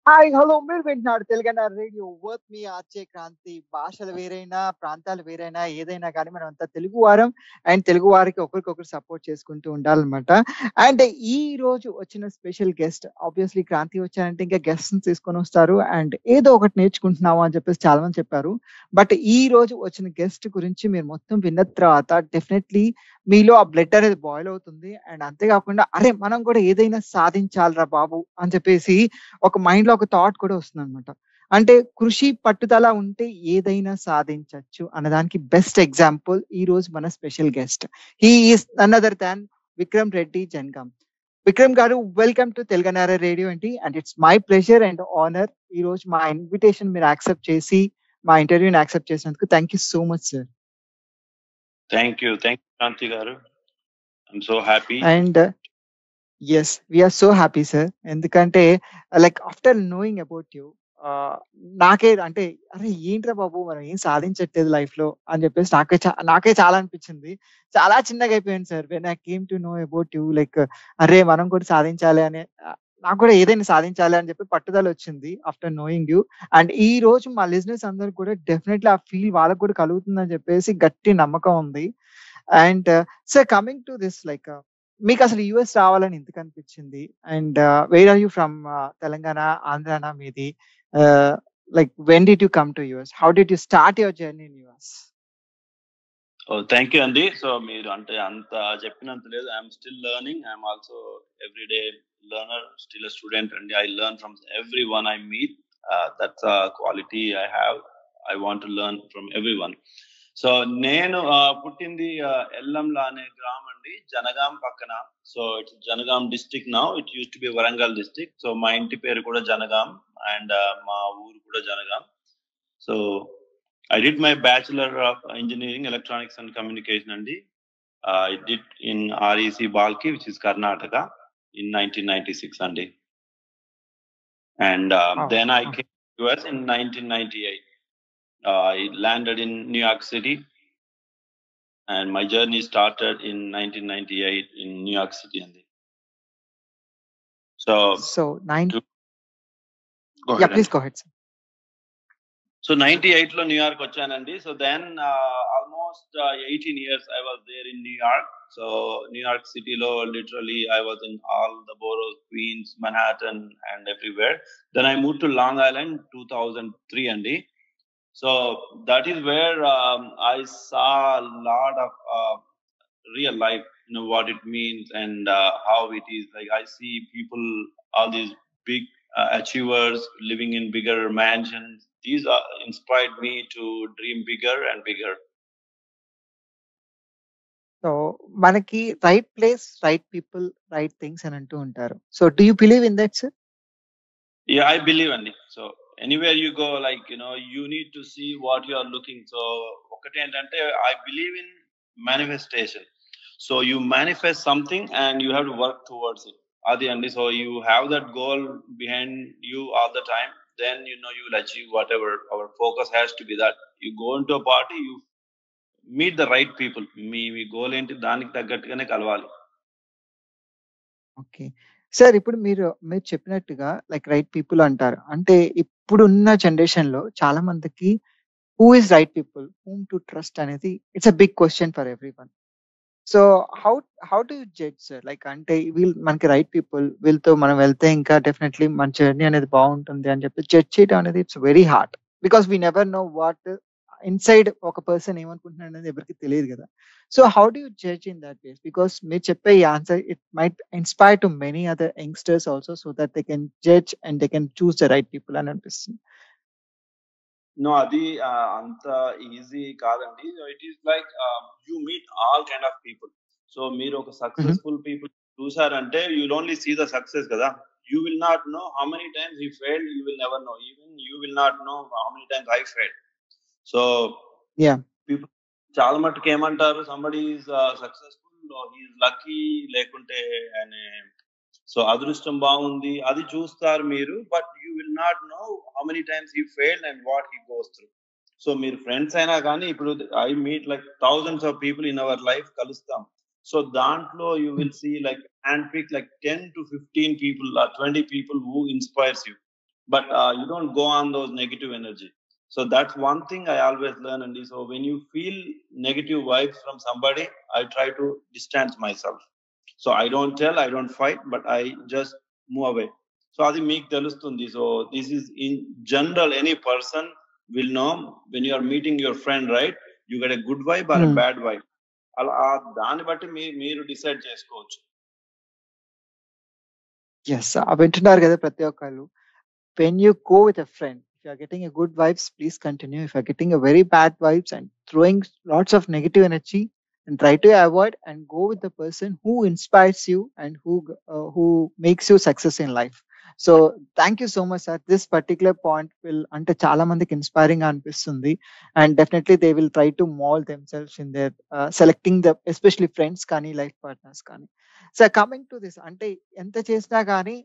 Hi hello మీరు వింటున్నారు తెలుగన్నారు radio worth మీ ఆర్చే క్రాంతి. భాషలు వేరైనా ప్రాంతాలు వేరైనా ఏదైనా కానీ మనం అంతా తెలుగు వారం. అండ్ తెలుగు వారికి ఒకరికొకరు సపోర్ట్ చేసుకుంటూ ఉండాలన్నమాట. అండ్ ఈ రోజు వచ్చిన స్పెషల్ గెస్ట్ ఆబ్వియస్లీ క్రాంతి వచ్చారంటే ఇంకా గెస్ట్ తీసుకొని వస్తారు అండ్ ఏదో ఒకటి నేర్చుకుంటున్నాము అని చెప్పేసి చాలా మంది చెప్పారు. బట్ ఈ రోజు వచ్చిన గెస్ట్ గురించి మీరు మొత్తం విన్న తర్వాత డెఫినెట్లీ మీలో ఆ బ్లడ్ అనేది బాయిల్ అవుతుంది. అండ్ అంతేకాకుండా అరే మనం కూడా ఏదైనా సాధించాలిరా బాబు అని చెప్పేసి ఒక మైండ్‌లో ఒక థాట్ కూడా వస్తుందనమాట. అంటే కృషి, పట్టుదల ఉంటే ఏదైనా సాధించొచ్చు అన్నదానికి బెస్ట్ ఎగ్జాంపుల్ ఈరోజు మన special guest. He is none other than Vikram Reddy Jangaon. Vikram గారు వెల్కమ్ టు తెలుగనార రేడియో అండి. And it's my pleasure and honour ఈరోజు మా ఇన్విటేషన్ మీరు యాక్సెప్ట్ చేసి, మా ఇంటర్వ్యూని యాక్సెప్ట్ చేసినందుకు thank you so much sir. Thank you, Kranti garu. I'm so happy. And yes. We are so happy sir. ఎందుకంటే like after knowing about you నాకే అంటే అరే! ఏంట్రా బాబు మనం ఏం సాధించట్లేదు లైఫ్‌లో అని చెప్పేసి నాకే చాలా అనిపించింది. చాలా చిన్నగా అయిపోయాను sir. When I came to know about you like అరే! మనం కూడా సాధించాలి అనే నాకు కూడా ఏదైనా సాధించాలి అని చెప్పి పట్టుదలొచ్చింది ఆఫ్టర్ నోయింగ్ యూ. అండ్ ఈ రోజు మా లిజనర్స్ అందరికి కూడా డెఫినైట్‌లీ ఆ ఫీల్ వాళ్ళకి కూడా కలుగుతుందని చెప్పేసి గట్టి నమ్మకం ఉంది. And sir coming to this like మీకసలు యూఎస్ రావాలని ఎందుకు అనిపించింది? And where are you from Telangana, ఆంధ్రానా మీది? Ah, like when did you come to US? How did you start your journey in US? Oh, thank you, Andy. So, మీరు అంటే అంత చెప్పినంత లేదు. I'm still learning. I'm also everyday learner, still a student, and I learn from everyone I meet. That's a quality I have. I want to learn from everyone. So నేను పుట్టింది ఎల్లంల అనే గ్రామం అండి, జనగాం పక్కన. So it's Jangaon district now. It used to B Warangal district. So మా ఇంటి పేరు కూడా జనగాం అండ్ మా ఊరు కూడా Jangaon. So I did my Bachelor of Engineering, Electronics and Communication, and I did in REC Balki, which is Karnataka, in 1996, and then I came to US in 1998. I landed in New York City, and my journey started in 1998 in New York City, So yeah, please go ahead, sir. So 98 లో New York వచ్చానండి. So then almost 18 years I was there in New York. So New York Cityలో literally I was in all the boroughs, Queens, Manhattan and everywhere. Then I moved to Long Island 2003 అండి. So that is where I saw a lot of real life, what it means and how it is. Like I see people, all these big achievers living in bigger mansions. These inspired me to dream bigger and bigger. So మనకి right place, right people, right things అని అంటూ ఉంటారు. So do you believe in that sir? Yeah, I believe in it. So anywhere you go, like you need to see what you are looking. So ఒకటి ఏంటంటే I believe in manifestation. So you manifest something and you have to work towards it. Adi andi. So you have that goal behind you all the time. Then you will achieve whatever. Our focus has to be that you go into a party, you meet the right people. Me goal ఏంటి, దానికి తగ్గట్టుగానే కలవాలి. Okay. Sir ఇప్పుడు మీరు చెప్పినట్టుగా like right people అంటారు. అంటే ఇప్పుడున్న జనరేషన్‌లో చాలా మందికి who is right people, whom to trust అనేది it's a big question for everyone. So how do you judge sir? Like అంటే మనకి రైట్ పీపుల్ వీళ్ళతో మనం వెళ్తే ఇంకా డెఫినెట్‌లీ మన జర్నీ అనేది బావుంటుంది అని చెప్పి జడ్జ్ చేయడం అనేది it's very hard. Because we never know what inside ఒక పర్సన్ ఏమనుకుంటున్నాడు అనేది ఎవరికీ తెలియదు గదా! So how do you judge in that ways? Because మీరు చెప్పే ఈ answer it might inspire to many other youngsters also so that they can judge and they can choose the right people అని అనిపిస్తుంది. No, అది అంత easy కాదండి. It is like you meet all kind of people. So మీరు ఒక successful people చూసారంటే you will only see the success కదా. You will not know how many times he failed. You will never know. Even you will not know how many times I failed. So people చాలా మట్టుకు ఏమంటారు, somebody is successful, he is lucky, లేకుంటే ఆయన so అదృష్టం బాగుంది అది చూస్తారు మీరు. But you will not know how many times he failed and what he goes through. So మీరు ఫ్రెండ్స్ అయినా కానీ ఇప్పుడు I meet like thousands of people in our life, కలుస్తాం. సో దాంట్లో you will see like hand pick like 10 to 15 people or 20 people who inspires you. but you don't go on those negative energy. So that's one thing I always learn, and so when you feel negative vibes from somebody, I try to distance myself. So I don't tell, I don't fight, but I just move away. So adi meeku telustundi. So this is in general, any person will know when you are meeting your friend, right? You get a good vibe or a bad vibe. అలా దాన్ని బట్టి మీరు decide చేసుకోవచ్చు. Yes, వింటున్నారు కదా ప్రతి ఒక్కళ్ళు. When you go with a friend, if you are getting a good vibes, please continue. If you are getting a very bad vibes and throwing lots of negative energy, and try to avoid and go with the person who inspires you and who makes you success in life. So thank you so much, sir. This particular point will ante chaala mandiki inspiring ga anipistundi, and definitely they will try to mold themselves in their selecting the especially friends kani life partners kani. So coming to this, ante enta chesina gaani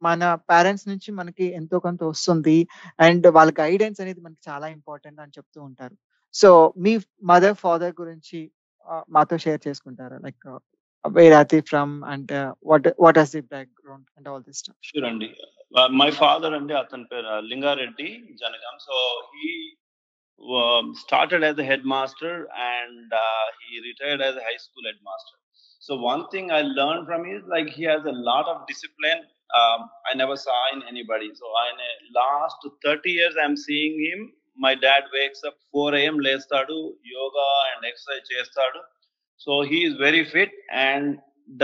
మన parents నుంచి మనకి ఎంతో కొంత వస్తుంది. And వాళ్ళ guidance అనేది మనకి చాలా ఇంపార్టెంట్ అని చెప్తూ ఉంటారు. సో మీ మదర్, ఫాదర్ గురించి మాతో షేర్ చేసుకుంటారా? Like where are they from and what is the background and all this stuff. Sure అండి. మై ఫాదర్ అండి, అతని పేరు Lingareddy Janagam. So he started as a headmaster, and he retired as a high school headmaster. So one thing I learned from him is like he has a lot of discipline. I never saw in anybody. So in last 30 years I'm seeing him. My dad wakes up 4 a.m. lestadu, yoga and exercise chestadu. So he is very fit, and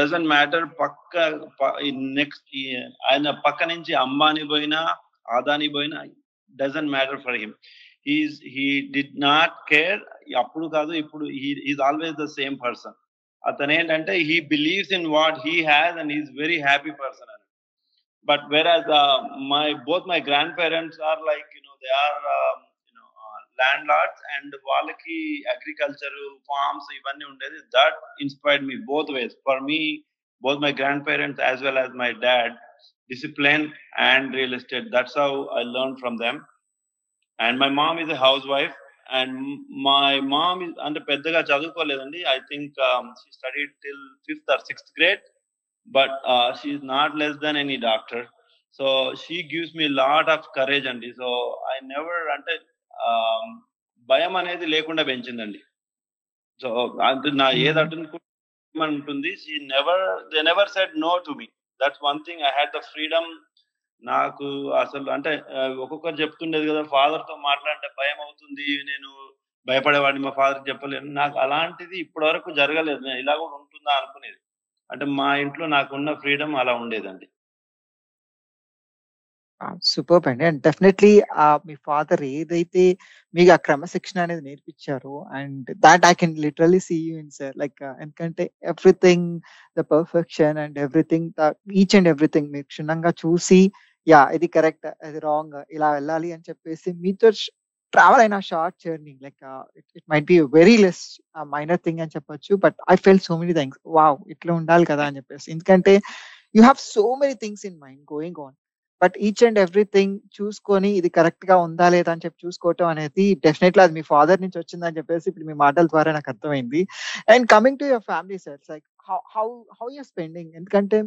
doesn't matter next ఆయన పక్క నుంచి అంబానీ పోయినా అదానీ పోయినా, doesn't matter for him. He did not care. అప్పుడు కాదు ఇప్పుడు, he's always the same person. అతను ఏంటంటే he believes in what he has and he's very happy person. But whereas both my grandparents are like, they are landlords, and వాళ్ళకి agriculture forms ఇవన్నీ ఉండేది. That inspired me both ways. For me, both my grandparents as well as my dad, discipline and real estate, that's how I learned from them. And my mom is a housewife, and my mom is అంటే పెద్దగా చదువుకోలేదండి. I think she studied till 5th or 6th grade, but she is not less than any doctor. So she gives me a lot of courage అండి. So I never, అంటే భయం అనేది లేకుండా పెంచిందండి. So అంటే నా ఏది అడ్డుకుంటుంది, they never said no to me. That's one thing. I had the freedom. నాకు అసలు అంటే ఒక్కొక్కరు చెప్తుండేది కదా, ఫాదర్ తో మాట్లాడితే భయం అవుతుంది, నేను భయపడేవాడిని, మా ఫాదర్ చెప్పలేను. నాకు అలాంటిది ఇప్పటి వరకు జరగలేదు. నేను ఇలా కూడా ఉంటుందా అనుకునేది. అంటే మా ఇంట్లో నాకున్న ఫ్రీడమ్ అలా ఉండేదండి. సూపర్బ్ అండి. అండ్ డెఫినెట్లీ మీ ఫాదర్ ఏదైతే మీకు ఆ క్రమశిక్షణ అనేది నేర్పించారో, and that I can literally see you in sir. Like ఎందుకంటే everything the perfection and everything, each and everything మీరు క్షుణ్ణంగా చూసి, ఇది కరెక్ట్, ఇది రాంగ్, ఇలా వెళ్ళాలి అని చెప్పేసి మీతో ట్రావెల్ అయిన short journey. Like it might be very less minor thing అని చెప్పొచ్చు, but I fell so many things, wow ఇట్లా ఉండాలి కదా అని చెప్పేసి. ఎందుకంటే you have so many things in mind going on, but each and everything చూసుకొని ఇది కరెక్ట్ గా ఉందా లేదా అని చెప్పి చూసుకోవటం అనేది డెఫినెట్లీ అది మీ ఫాదర్ నుంచి వచ్చిందని చెప్పేసి ఇప్పుడు మీ మాటల ద్వారా నాకు అర్థమైంది. And coming to your family sir, like how you're spending, ఎందుకంటే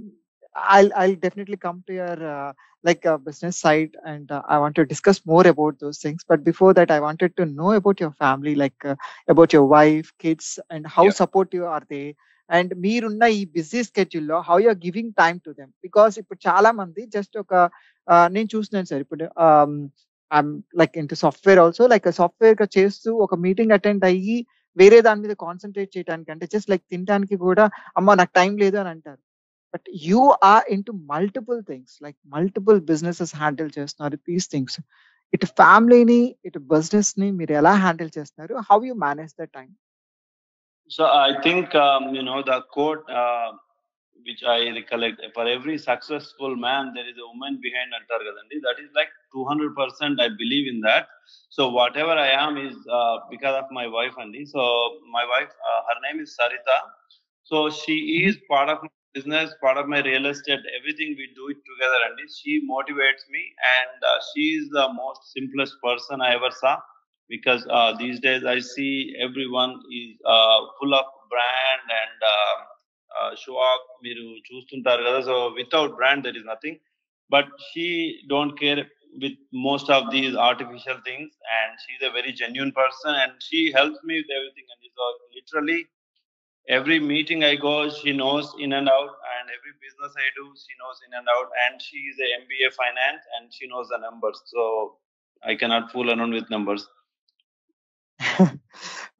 I'll definitely come to your business side, and I want to discuss more about those things. But before that, I wanted to know about your family, about your wife, kids, and how supportive are they. And మీరున్న ఈ busy స్కెడ్యూల్లో how you are giving time to them, because ఇప్పుడు చాలా మంది just ఒక నేను చూస్తున్నాను sir, ఇప్పుడు I'm like into software also, like software గా చేస్తూ ఒక మీటింగ్ అటెండ్ అయ్యి వేరే దాని మీద కాన్సన్ట్రేట్ చేయడానికి, అంటే జస్ట్ లైక్ తినడానికి కూడా అమ్మ నాకు టైం లేదు అని అంటారు. But you are into multiple things, like multiple businesses handle చేస్తున్నారు these things. ఇటు ఫ్యామిలీని ఇటు బిజినెస్ ని మీరు ఎలా హ్యాండిల్ చేస్తున్నారు? How you manage the time? So I think the quote which I recollect, for every successful man there is a woman behind antar kadandi. That is like 200% I believe in that. So whatever I am is because of my wife only. So my wife, her name is Sarita. So she is part of my business, part of my real estate, everything we do it together, and she motivates me, and she is the most simplest person I ever saw, because these days I see everyone is full of brand and show off. మీరు చూస్తుంటారు కదా, so without brand there is nothing. But she don't care with most of these artificial things, and she's a very genuine person, and she helps me with everything. And so literally every meeting I go, she knows in and out, and every business I do, she knows in and out. And she is a MBA finance, and she knows the numbers, so I cannot fool around with numbers.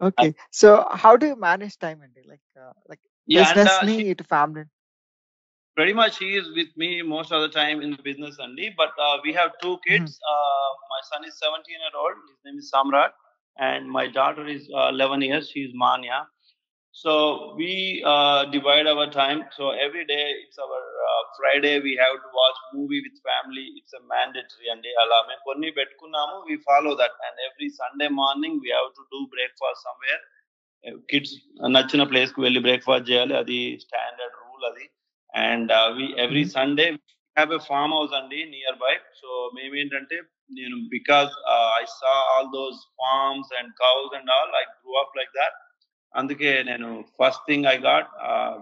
Okay. So how do you manage time, Andy? Like Yeah, and business she ni to family. pretty much she is with me most of the time in the business only. But we have two kids. My son is 17-year-old. His name is Samrat, and my daughter is 11 years. She is Manya. So we divide our time. So every day it's our Friday. We have to watch movie with family. It's a mandatory. And ala మేము కొన్ని పెట్టుకున్నాము. We follow that. And every Sunday morning we have to do breakfast somewhere. Kids నచ్చిన place కి వెళ్ళి breakfast చేయాలి. అది standard rule అది. And we every Sunday have a farm house అండి నియర్ బై. సో మేమేంటంటే నేను because I saw all those farms and cows and all, I grew up like that. అందుకే నేను first thing I got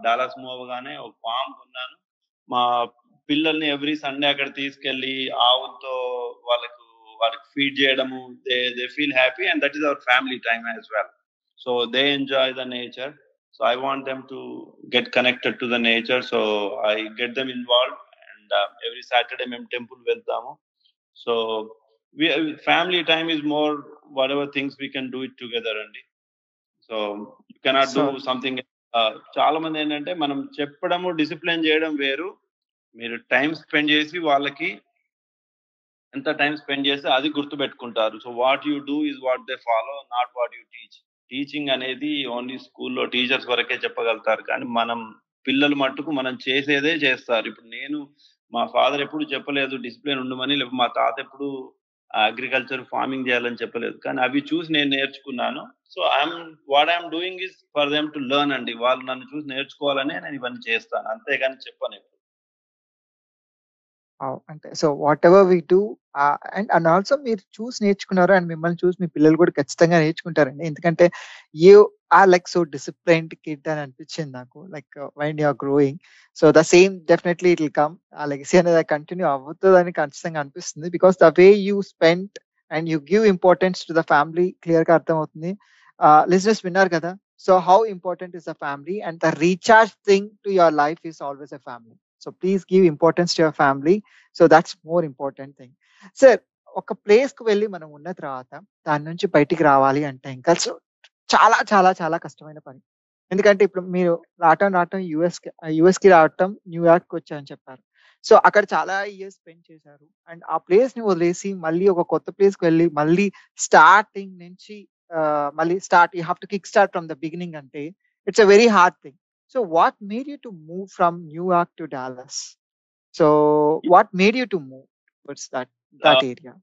Dallas move అవగానే ఒక form కొన్నాను. మా పిల్లల్ని ఎవ్రీ సండే అక్కడ తీసుకెళ్లి ఆవులతో వాళ్ళకి ఫీడ్ చేయడము, they feel happy, and that is our family time as well. So they enjoy the nature. So I want them to get connected to the nature. So I get them involved, and every Saturday మేము temple వెళ్తాము. So family time is more whatever things we can do it together అండి. So you cannot do something. చాలా మంది ఏంటంటే మనం చెప్పడము discipline చేయడం వేరు, మీరు టైం స్పెండ్ చేసి వాళ్ళకి ఎంత టైం స్పెండ్ చేస్తే అది గుర్తు పెట్టుకుంటారు. So what you do is what they follow, not what you teach. Teaching అనేది ఓన్లీ స్కూల్లో టీచర్స్ వరకే చెప్పగలుగుతారు, కానీ మనం పిల్లలు మట్టుకు మనం చేసేదే చేస్తారు. ఇప్పుడు నేను మా ఫాదర్ ఎప్పుడు చెప్పలేదు డిసిప్లిన్ ఉండమని, లేకపోతే మా తాత ఎప్పుడు అగ్రికల్చర్ ఫార్మింగ్ చేయాలని చెప్పలేదు, కానీ అవి చూసి నేను నేర్చుకున్నాను. So what I'm doing is for them to learn అండి. వాళ్ళు నన్ను చూసి నేర్చుకోవాలనే నేను ఇవన్నీ చేస్తాను, అంతేగాని చెప్పను. అంటే so whatever we do and also మీరు చూసి నేర్చుకున్నారు, అండ్ మిమ్మల్ని చూసి మీ పిల్లలు కూడా ఖచ్చితంగా నేర్చుకుంటారండి. ఎందుకంటే you are like so disciplined kid అని అనిపించింది నాకు, like when you are growing. So the same definitely it will come, ఆ లెగసీ అనేది కంటిన్యూ అవుతుందని ఖచ్చితంగా అనిపిస్తుంది. Because the way you spend and you give importance to the family clear గా అర్థమవుతుంది. లిజనర్స్ విన్నారు కదా, so how important is the family, and the recharge thing to your life is always a family. So please give importance to your family. So that's more important thing. Sir, ఒక place కు వెళ్ళి మనం ఉన్న తర్వాత దాని నుంచి బయటికి రావాలి అంటే ఇంకా చాలా చాలా చాలా కష్టమైన పని. ఎందుకంటే ఇప్పుడు మీరు రావటం యుఎస్ కి రావటం, న్యూయార్క్ వచ్చారని చెప్పారు. సో అక్కడ చాలా ఇయర్స్ స్పెండ్ చేశారు, అండ్ ఆ ప్లేస్ ని వదిలేసి మళ్ళీ ఒక కొత్త ప్లేస్ కి వెళ్ళి మళ్ళీ స్టార్టింగ్ నుంచి మళ్ళీ you have to kick start from the beginning అంటే it's a very hard thing. So what made you to move from New York to Dallas? So what made you to move towards that area?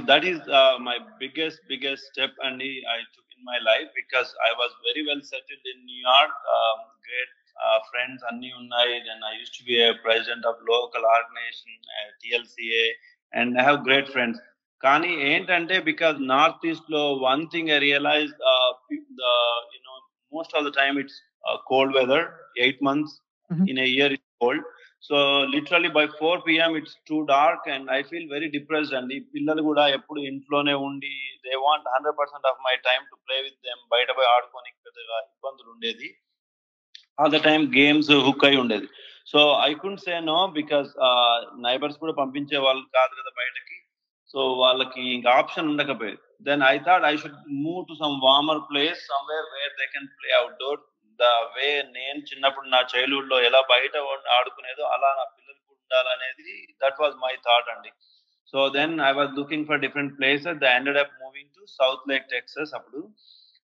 That is my biggest step, and I took in my life, because I was very well settled in New York. Great friends anni unnai, and I used to be a president of local organization TLCA, and I have great friends. Kani entante because northeast lo one thing I realized, most of the time it's cold weather. 8 months in a year is cold. So literally by 4 p.m. it's too dark, and I feel very depressed. And ee pillalu kuda eppudu intlone undi, they want 100% of my time to play with them. Bayata boy aadukoniki pedaga ibbandulu undedi. All the time games hook ayi undedi. So I couldn't say no, because neighbors kuda pampinche vallu kaadu kada bayataki. So వాళ్ళకి ఇంకా option ఉండకపోయేది. Then I thought I should move to some warmer place, somewhere where they can play outdoor. The way నేను చిన్నప్పుడు నా childhood లో ఎలా బయట ఆడుకునేదో అలా నా పిల్లలు ఉండాలనేది, దట్ వాజ్ మై థాట్ అండి. So then I was looking for different places. They ended up moving to Southlake Texas. అప్పుడు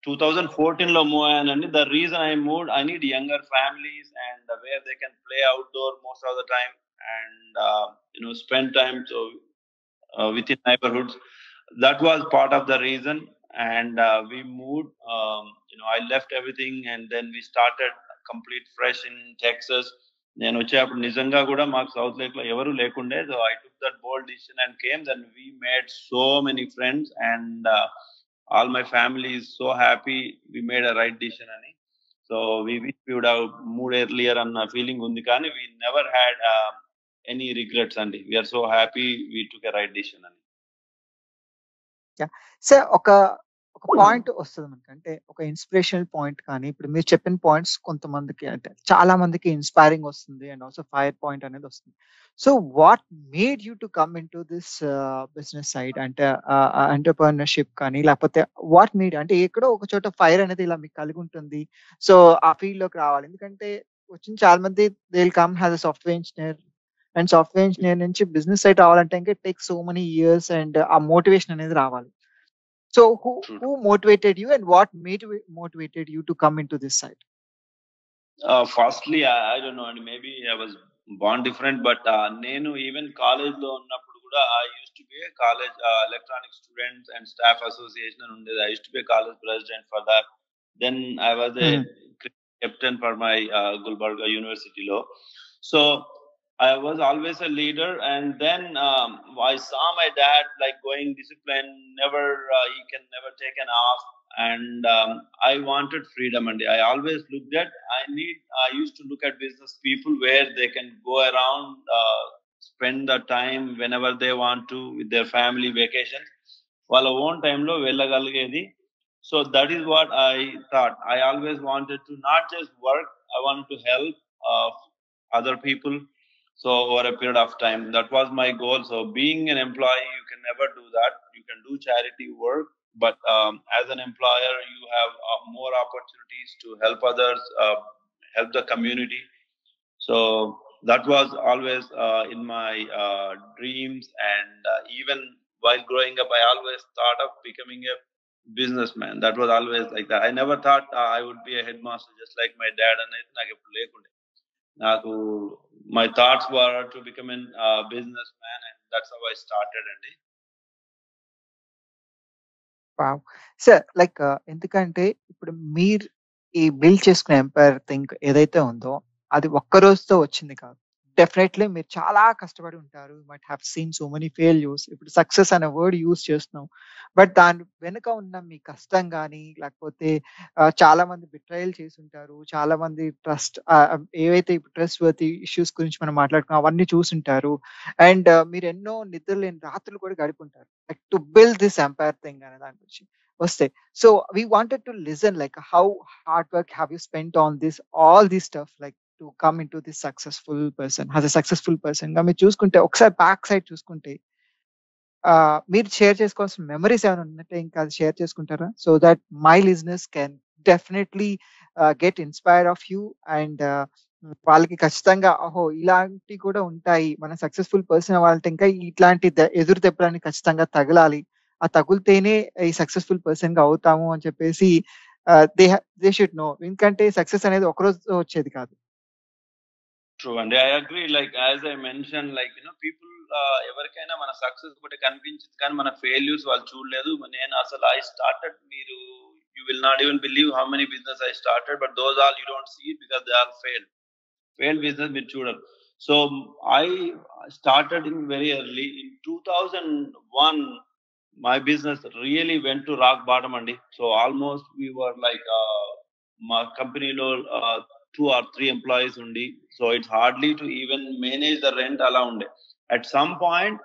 2014 లో మూవ్ అయ్యానండి. The reason I moved, I need younger families and where they can play outdoor most of the time, and spend time within neighborhoods. That was part of the reason, and we moved. I left everything, and then we started complete fresh in Texas. నేను వచ్చేప్పుడు నిజంగా కూడా మాకు south lake లో ఎవరు లేకుండే. So I took that bold decision and came. Then we made so many friends, and all my family is so happy we made a right decision అని. So we wish we would have moved earlier అన్న feeling ఉంది, కానీ we never had any regrets అండి. We are so happy we took a right decision అండి. Sir ఒక point వస్తది మనకి. అంటే ఒక ఇన్స్పిరేషనల్ పాయింట్ కానీ, ఇప్పుడు మీరు చెప్పిన పాయింట్స్ కొంతమందికి అంటే చాలా మందికి ఇన్స్పైరింగ్ వస్తుంది. అండ్ ఆల్సో ఫైర్ పాయింట్ అనేది వస్తుంది. So what made you to come into this business side? అంటే ఎంటర్‌ప్రెన్యూర్‌షిప్ కానీ, లేకపోతే వాట్ మేడ్ అంటే ఎక్కడో ఒక చోట ఫైర్ అనేది ఇలా మీకు కలిగి ఉంటుంది. సో ఆ ఫీల్డ్‌లోకి రావాలి. ఎందుకంటే వచ్చిన చాలా మంది they will come as a software engineer. And software engineer నుంచి బిజినెస్ సైడ్ రావాలంటే ఇంకా it takes so many years and ఆ మోటివేషన్ అనేది రావాలి. So True. who motivated you and what motivated you to come into this side? Firstly, I don't know, and maybe I was born different, but నేను even college లో ఉన్నప్పుడు కూడా I used to be a college electronic students and staff association అని ఉండేది. I used to be a college president for that. Then I was a captain for my Gulbarga University లో. So I was always a leader, and then I saw my dad like going discipline, never he can never take an off, and I wanted freedom, and I always looked at I used to look at business people where they can go around, spend the time whenever they want to with their family vacations, వాళ్ళ own time లో వెళ్ళగలిగేది. So that is what I thought. I always wanted to not just work, I wanted to help other people. So over a period of time, that was my goal. So being an employee, you can never do that. You can do charity work, but as an employer, you have more opportunities to help others, help the community. So that was always in my dreams, and even while growing up, I always thought of becoming a businessman. That was always like that. I never thought I would be a headmaster just like my dad, and my thoughts were to become a businessman, and that's how I started. Wow! Sir like ఎందుకంటే ఇప్పుడు మీరు ఈ build చేసుకునే umpire think ఏదైతే ఉందో అది ఒక్క రోజుతో వచ్చింది కాదు. డెఫినైట్‌లీ మీరు చాలా కష్టపడి ఉంటారు. You might have seen so many failures. ఇప్పుడు సక్సెస్ అనే వర్డ్ యూజ్ చేస్తున్నాం. బట్ దాని వెనుక ఉన్న మీ కష్టం గాని, లేకపోతే చాలా మంది బిట్రైయల్ చేసుంటారు. చాలా మంది ఏవైతే ఇప్పుడు ట్రస్ట్‌వర్తీ ఇష్యూస్ గురించి మనం మాట్లాడుకున్నాం అవన్నీ చూసుంటారు. అండ్ మీరు ఎన్నో నిద్రలేని రాత్రులు కూడా గడిపుంటారు. Like to build this empire thing అనే దాని గురించి వస్తే. So we wanted to listen like how hard work have you spent on this all this stuff like to come into this successful person as a successful పర్సన్‌గా మీరు చూసుకుంటే ఒకసారి back side చూసుకుంటే మీరు షేర్ చేసుకోవాల్సిన మెమోరీస్ ఏమైనా ఉన్నట్టే ఇంకా అది షేర్ చేసుకుంటారా? So that my listeners can definitely get inspired of you and వాళ్ళకి ఖచ్చితంగా ఓహో! ఇలాంటివి కూడా ఉంటాయి. మనం సక్సెస్‌ఫుల్ పర్సన్ అవ్వాలంటే ఇంకా ఇట్లాంటి ఎదురు దెబ్బలన్నీ ఖచ్చితంగా తగలాలి. ఆ తగులుతేనే ఈ సక్సెస్‌ఫుల్ పర్సన్‌గా అవుతాము అని చెప్పేసి దే షుడ్ నో. ఎందుకంటే సక్సెస్ అనేది ఒక రోజుతో వచ్చేది కాదు. True, and I agree. Like as I mentioned, like people ఎవరికైనా మన సక్సెస్ ఒకటి కనిపించింది కానీ మన ఫెయిల్యూర్స్ వాళ్ళు చూడలేదు. నేను అసలు I started you will not even believe how many business I started, but those all you don't see it because they all failed business మీరు చూడరు. So I started in very early in 2001. My business really went to rock bottom, Andy. So almost we were like my company lo 2 or 3 employees undi. So it's hardly to even manage the rent around. At some point,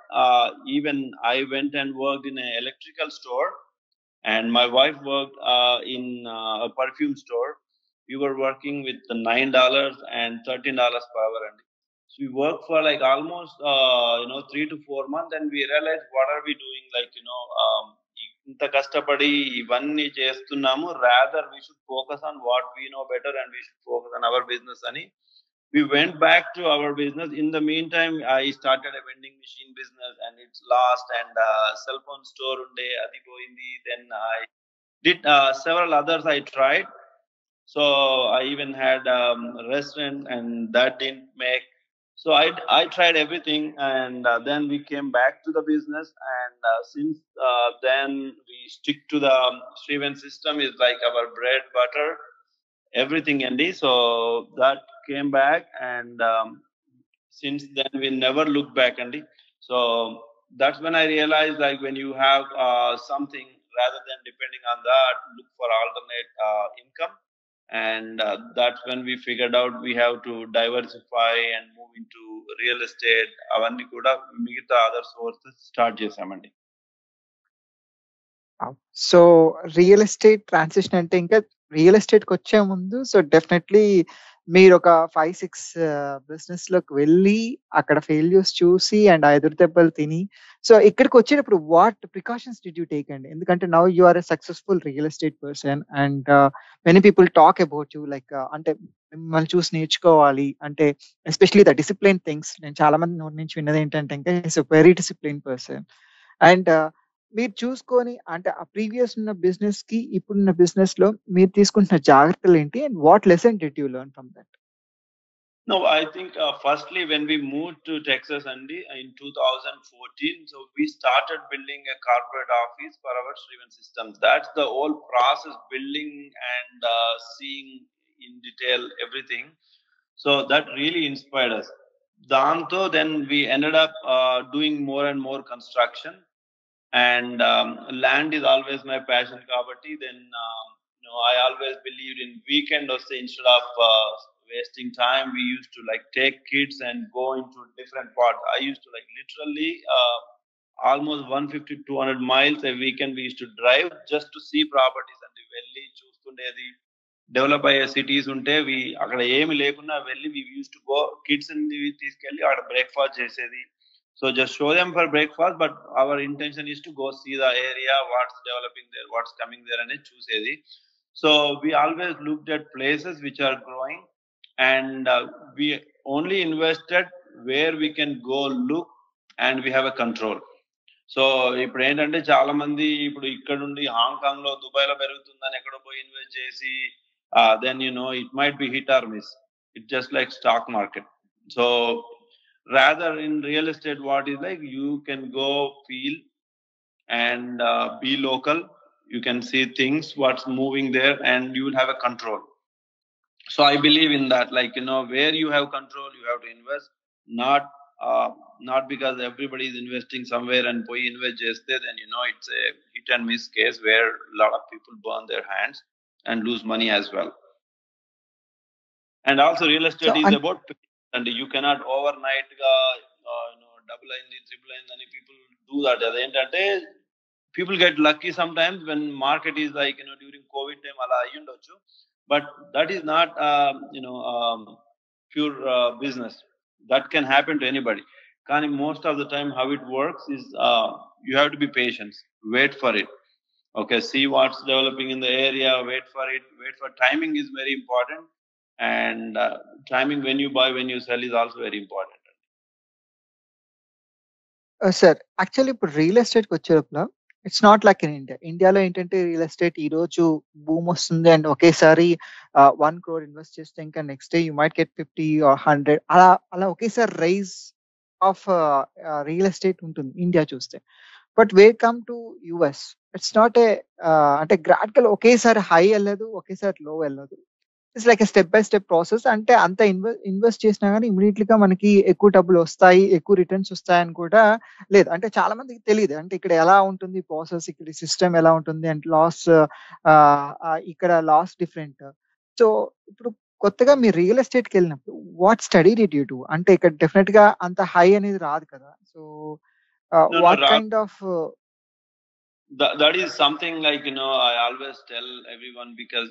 even I went and worked in an electrical store, and my wife worked in a perfume store. We were working with the $9 and $13 per hour, and so we worked for like almost 3 to 4 months, and we realized what are we doing? Like ఇంత కష్టపడి ఇవన్నీ చేస్తున్నాము, rather we should focus on what we know better and we should focus on our business అని we went back to our business. In the meantime, I started a vending machine business and it's lost, and cell phone store unde adi poindi. Then I did several others I tried. So I even had restaurant, and that didn't make. So I tried everything, and then we came back to the business, and since then we stick to the Shrivan system is like our bread butter, everything, Andy. So that came back, and since then we never looked back, Andy. So that's when I realized, like when you have something, rather than depending on that, look for alternate income. and that's when we figured out we have to diversify and move into real estate. అవన్నీ కూడా మిగతా other sources start చేసామండి. So real estate transition అంటే ఇంకా real ఎస్టేట్‌కి వచ్చే ముందు so definitely మీరొక 5, 6 బిజినెస్‌లోకి వెళ్ళి అక్కడ ఫెయిల్యూర్స్ చూసి అండ్ ఆ ఎదురు దెబ్బలు తిని సో ఇక్కడికొచ్చేటప్పుడు what precautions did you take అండి? ఎందుకంటే now you are a successful real estate person and many people talk about you like అంటే మిమ్మల్ని చూసి నేర్చుకోవాలి అంటే ఎస్పెషల్లీ ద డిసిప్లిన్ థింగ్స్ నేను చాలా మంది నోటి నుంచి విన్నదేంటంటే ఇంకా he is a very disciplined person and మీరు చూసుకొని అంటే ఆ ప్రీవియస్ ఉన్న బిజినెస్‌కి ఇప్పుడున్న బిజినెస్‌లో మీరు తీసుకుంటున్న జాగ్రత్తలేంటి? And what lesson did you learn from that? No, I think firstly, when we moved to Texas, Andy, in 2014, so we started building a corporate office for our Shrivan systems. That's the whole process, building and seeing in detail everything. So that really inspired us. Danto, then we ended up doing more and more construction, and land is always my passion. Kabatti, then I always believed in weekend also instead of wasting time. We used to like take kids and go into different parts. I used to like literally almost 150 200 miles a weekend. We used to drive just to see properties and వెళ్ళి చూస్తుండేది. Develop అయ్యే cities ఉంటే అక్కడ ఏమి లేకున్నా వెళ్ళి వి use to go kids తీసుకెళ్ళి అక్కడ breakfast చేసేది. So just show them for breakfast, but our intention is to go see the area, what's developing there, what's coming there, and choose. So we always looked at places which are growing, and we only invested where we can go look and we have a control. So ఇప్పుడు ఏంటంటే చాలా మంది ఇప్పుడు ఇక్కడ నుండి Hong Kong లో Dubai లో పెరుగుతుందని ఎక్కడో పోయి ఇన్వెస్ట్ చేసి then it might be hit or miss. It's just like stock market. So rather in real estate, what is like you can go feel and be local. You can see things, what's moving there, and you will have a control. So I believe in that, like where you have control, you have to invest, not because everybody is investing somewhere and poi invest just then it's a hit and miss case where a lot of people burn their hands and lose money as well. And also real estate is about, and you cannot overnight double అయింది triple అయిందని people do that. అదేంటంటే people get lucky sometimes when market is like during COVID time అలా అయ్యి ఉండొచ్చు, but that is not pure business. That can happen to anybody. కానీ most of the time how it works is you have to be patient, wait for it. Okay, see what's developing in the area, wait for it, wait for timing is very important. And timing when you buy, when you sell is also very important. Sir actually ఇప్పుడు real ఎస్టేట్‌కి వచ్చేలోపల it's not like in India. ఇండియాలో ఏంటంటే real estate ఈ రోజు boom వస్తుంది and ఒకేసారి 1 crore invest చేస్తే ఇంకా next day you might get 50 or 100 అలా ఒకేసారి రైజ్ ఆఫ్ రియల్ ఎస్టేట్ ఉంటుంది ఇండియా చూస్తే. But we come to US it's not a అంటే గ్రాడ్యువల్ ఒకేసారి హై వెళ్ళదు, ఒకేసారి లో వెళ్ళదు. It's like step by step process. అంటే అంత ఇన్వెస్ట్ చేసినా గానీ ఇమ్మీడియట్‌లీగా మనకి ఎక్కువ డబ్బులు వస్తాయి, ఎక్కువ రిటర్న్స్ వస్తాయని కూడా లేదు. అంటే చాలా మందికి తెలీదు. అంటే ఇక్కడ ఎలా ఉంటుంది ప్రాసెస్, ఇక్కడ సిస్టమ్ ఎలా ఉంటుంది అండ్ ఇక్కడ లాస్ డిఫరెంట్. సో ఇప్పుడు కొత్తగా మీరు రియల్ ఎస్టేట్‌కెళ్ళినప్పుడు what study did you do? అంటే ఇక్కడ డెఫినిట్‌గా అంత హై అనేది రాదు కదా! So what kind of that is something like I always tell everyone, because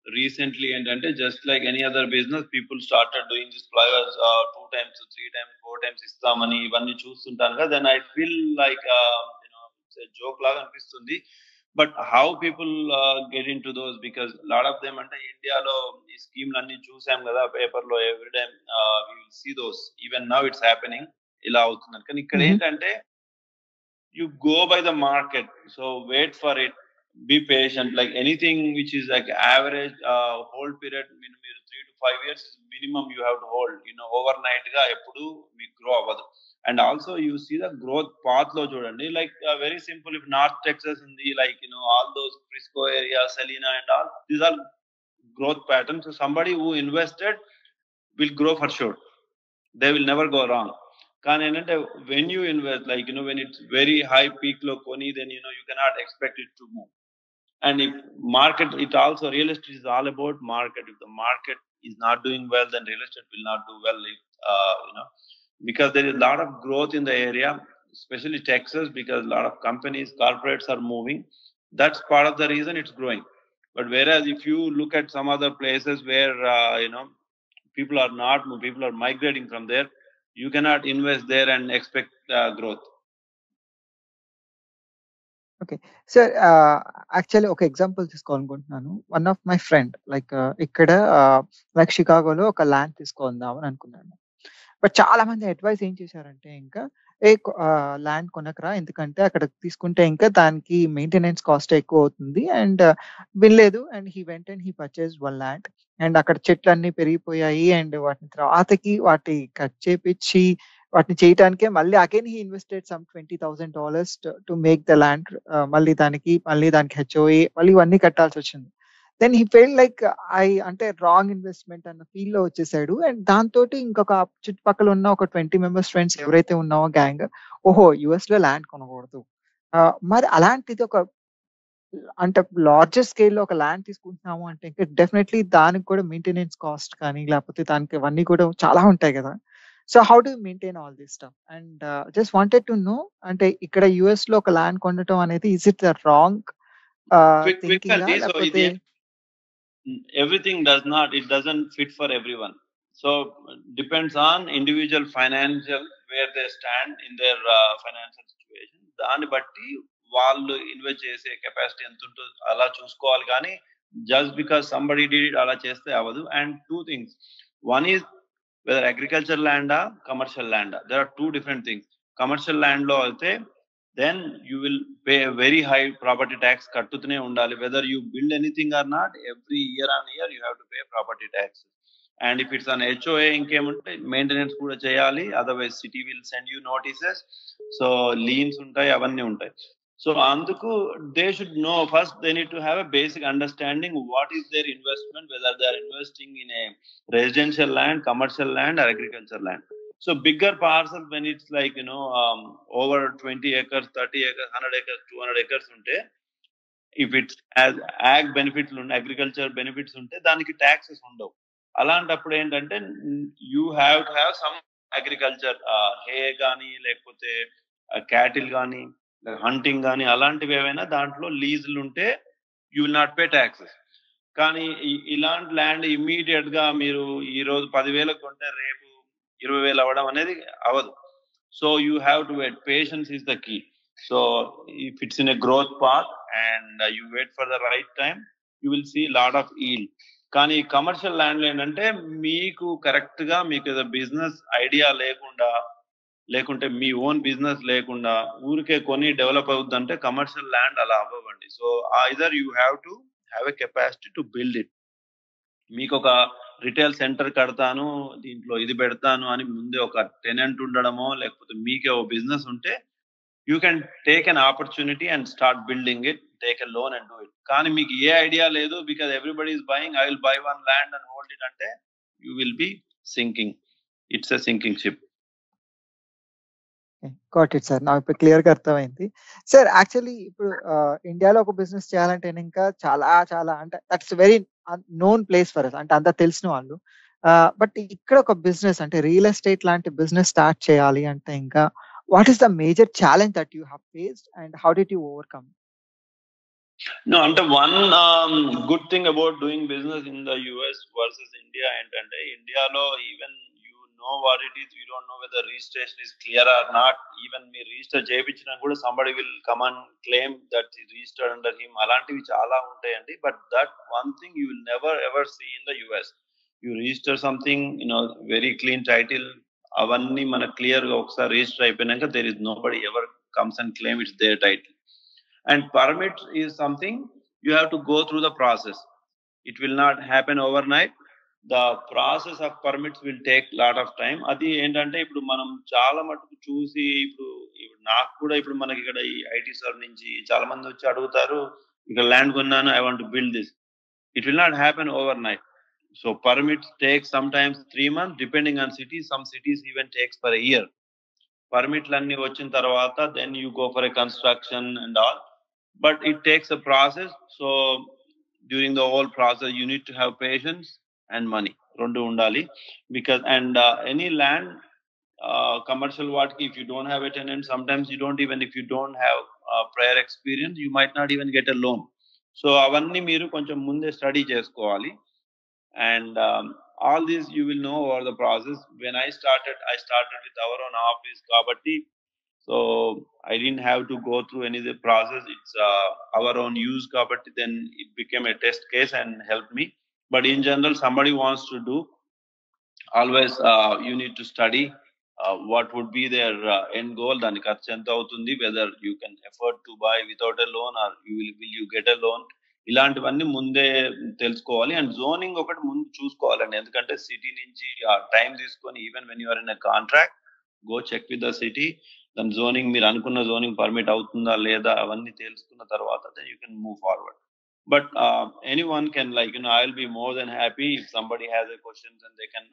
recently and just like any other business, people started doing this flyers 2 times, 3 times, 4 times istamani ivanni choostuntaru kada. Then I feel like it's a joke laga anpistundi. But how people get into those, because a lot of them ante India lo ee scheme lanni chusam kada paper lo, every time we will see those. Even now it's happening ila avutunnadu. Kani ikkada entante you go by the market, so wait for it, be patient. Like anything which is like average hold period, 3 to 5 years minimum you have to hold. Overnight ga eppudu we grow avadu. And also you see the growth path lo chudandi, like very simple. If North Texas in the all those Frisco area, Salina and all, these are growth patterns. So somebody who invested will grow for sure, they will never go wrong. కానీ ఏంటంటే when you invest, like when it's very high peak లో కొని, then you cannot expect it to move. And if market, it also, real estate is all about market. If the market is not doing well, then real estate will not do well. If, because there is a lot of growth in the area, especially Texas, because a lot of companies, corporates are moving. That's part of the reason it's growing. But whereas if you look at some other places where people are migrating from there, you cannot invest there and expect growth. Okay. Sir actually ఒక example తీసుకోవాలనుకుంటున్నాను. One of my friend ఇక్కడ like షికాగోలో ఒక land తీసుకుందామని అనుకున్నాను. But చాలా మంది advice ఏం చేశారంటే ఇంకా ల్యాండ్ కొనకరా, ఎందుకంటే అక్కడ తీసుకుంటే ఇంకా దానికి మెయింటెనెన్స్ కాస్ట్ ఎక్కువ అవుతుంది అండ్ వినలేదు. And he went and he purchase one land and అక్కడ చెట్లన్నీ పెరిగిపోయాయి అండ్ వాటిని తర్వాతకి వాటి కట్ చేపించి వాటిని చేయటానికే మళ్ళీ again he invested some $20,000 to make the land. మళ్ళీ దానికి హెచ్ఓఏ మళ్ళీ ఇవన్నీ కట్టాల్సి వచ్చింది. దెన్ హీ ఫెయిల్ లైక్ అంటే రాంగ్ ఇన్వెస్ట్మెంట్ అన్న ఫీల్ లో వచ్చేసాడు. అండ్ దాంతో ఇంకొక చుట్టుపక్కల ఉన్న ఒక 20 మెంబర్స్ ఫ్రెండ్స్ ఎవరైతే ఉన్నావో గ్యాంగ్, ఓహో యుఎస్ లో ల్యాండ్ కొనకూడదు. మరి అలాంటిది ఒక అంటే లార్జర్ స్కేల్ లో ఒక ల్యాండ్ తీసుకుంటున్నాము అంటే ఇంకా డెఫినెట్లీ దానికి కూడా మెయింటెనెన్స్ కాస్ట్ కానీ లేకపోతే దానికి అవన్నీ కూడా చాలా ఉంటాయి కదా. So how do maintain all this stuff? And just wanted to know, అంటే ఇక్కడ యుఎస్ లో ఒక ల్యాండ్ కొనడం అనేది is it the wrong thinking లేకపోతే everything doesn't fit for everyone. So depends on individual financial, where they stand in their financial situation. దాన్ని బట్టి వాళ్ళు ఇన్వెస్ట్ చేసే కెపాసిటీ ఎంత ఉంటుందో అలా చూసుకోవాలి. కానీ just because somebody did it అలా చేస్తే అవ్వదు. And two things, one is whether agriculture ల్యాండా కమర్షియల్ ల్యాండా, there are two different things. Commercial land లో అయితే then you will pay a very high property tax kattutune undali, whether you build anything or not. Every year on year you have to pay property tax. And if it's an HOA, inkemunte maintenance kuda cheyali, otherwise city will send you notices. So liens untai, avanni untai. So anduku they should know, first they need to have a basic understanding what is their investment, whether they are investing in a residential land, commercial land or agriculture land. So bigger parcel, when it's like over 20 acres, 30 acres, 100 acres, 200 acres unte, if it's as ag benefits unte, agriculture benefits unte, daniki taxes undavu. అలాంటప్పుడు ఏంటంటే you have to have some agriculture, హే కానీ లేకపోతే cattle కానీ hunting కానీ అలాంటివి ఏవైనా దాంట్లో లీజులు ఉంటే you will not pay taxes. కానీ ఇలాంటి ల్యాండ్ ఇమ్మీడియట్ గా మీరు ఈ రోజు 10,000 కొంటే రేపు 20,000 అవ్వడం అనేది అవ్వదు. So you have to wait. Patience is the key. So if it's in a growth path and you wait for the right time, you will see lot of yield. కానీ కమర్షియల్ ల్యాండ్ ఏంటంటే మీకు correct గా మీకు business idea లేకుంటే మీ own business లేకుండా ఊరికే కొని develop అవుతుందంటే కమర్షియల్ ల్యాండ్ అలా అవ్వండి. So either you have to have a capacity to build it. మీకు ఒక రిటైల్ సెంటర్ కడతాను, దీంట్లో ఇది పెడతాను అని ముందే ఒక టెనెంట్ ఉండడమో లేకపోతే మీకే ఓ బిజినెస్ ఉంటే you can take an opportunity and start building it, take a loan and do it. కానీ మీకు ఏ ఐడియా లేదు, because everybody is buying, I will buy one land and hold it అంటే you will be sinking. It's a sinking ship. Got it sir, నాకు ఇప్పుడు clear గా అర్థమైంది. Sir actually ఇప్పుడు ఇండియాలో ఒక బిజినెస్ చేయాలంటే ఇంకా చాలా చాలా అంటే that's very known place for us, అంటే అంతా తెలిసిన వాళ్ళు. బట్ ఇక్కడ ఒక బిజినెస్ అంటే రియల్ ఎస్టేట్ లాంటి బిజినెస్ స్టార్ట్ చేయాలి అంటే ఇంకా what is the major challenge that you have faced and how did you overcome? No, అంటే one good thing about doing business in the US versus India ఏంటంటే ఇండియాలో even you know what it is, you don't know whether registration is clear or not. Even మీరు register చేయించినా కూడా somebody will come and claim that is registered under him. అలాంటివి చాలా ఉంటాయండి. But that one thing you will never ever see in the US. You register something, very clean title, అవన్నీ మనకు clear గా ఒకసారి register అయిపోయినాక there is nobody ever comes and claim it's their title. And permit is something you have to go through the process. It will not happen overnight. The process of permits will take lot of time. అది ఏంటంటే ఇప్పుడు మనం చాలా మటుకు చూసి ఇప్పుడు నాకు కూడా ఇప్పుడు మనకి ఇక్కడ ఈ ఐటీ సర్వ్ నుంచి చాలా మంది వచ్చి అడుగుతారు, ఇక్కడ ల్యాండ్ కొన్నాను, I want to build this. It will not happen over night. So permits take sometimes 3 months depending on cities. Some cities even takes for a year. పర్మిట్లన్నీ వచ్చిన తర్వాత then you go for a construction and all. but it takes a process. So during the whole process, you need to have patience and money. Rendu undali. Because any land, commercial work, if you don't have a tenant, sometimes you don't even, if you don't have prior experience, you might not even get a loan. So avanni meeru koncham munde study chesukovali. And all this you will know over the process. When I started with our own office kabatti, so I didn't have to go through any of the process. It's our own use kabatti, then it became a test case and helped me. But in general, somebody wants to do, always you need to study what would be their end goal, దాని ఖర్చు ఎంత అవుతుంది, whether you can afford to buy without a loan or will you get a loan. ఇలాంటివన్నీ ముందే తెలుసుకోవాలి. And zoning ఒకటి ముందు చూసుకోవాలండి. ఎందుకంటే సిటీ నుంచి టైం తీసుకొని, even when you're in a contract, go check with the city. దాని జోనింగ్, మీరు అనుకున్న జోనింగ్ పర్మిట్ అవుతుందా లేదా అవన్నీ తెలుసుకున్న తర్వాత then you can move forward. But anyone can, like, I'll be more than happy if somebody has a question, and they can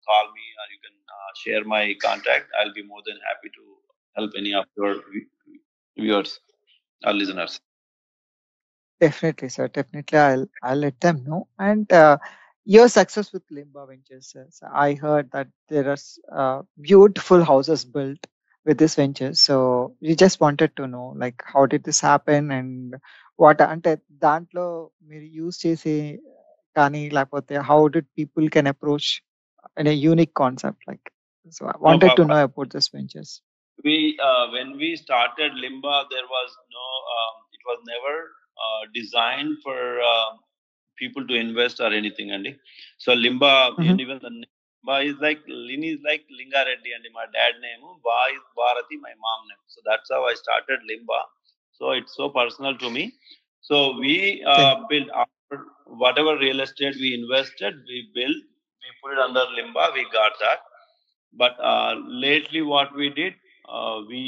call me, or you can share my contact. I'll be more than happy to help any of your viewers or listeners. Definitely, sir. Definitely, I'll let them know. And your success with Limba Ventures, sir. So I heard that there are beautiful houses built with this venture. So we just wanted to know, like, how did this happen, and what అంటే దాంట్లో మీరు use చేసే కానీ లేకపోతే how did people can approach in a unique concept, like. So I wanted to know about this ventures. When we started Limba, there was no, it was never designed for people to invest or anything, Andy. So Limba, even the Ba is like, Lini is like Linga Reddy, and my dad name, Ba is Bharati, my mom name. So that's how I started Limba. So it's so personal to me. So we built, after whatever real estate we invested, we built, we put it under Limba, we got that. But lately what we did, we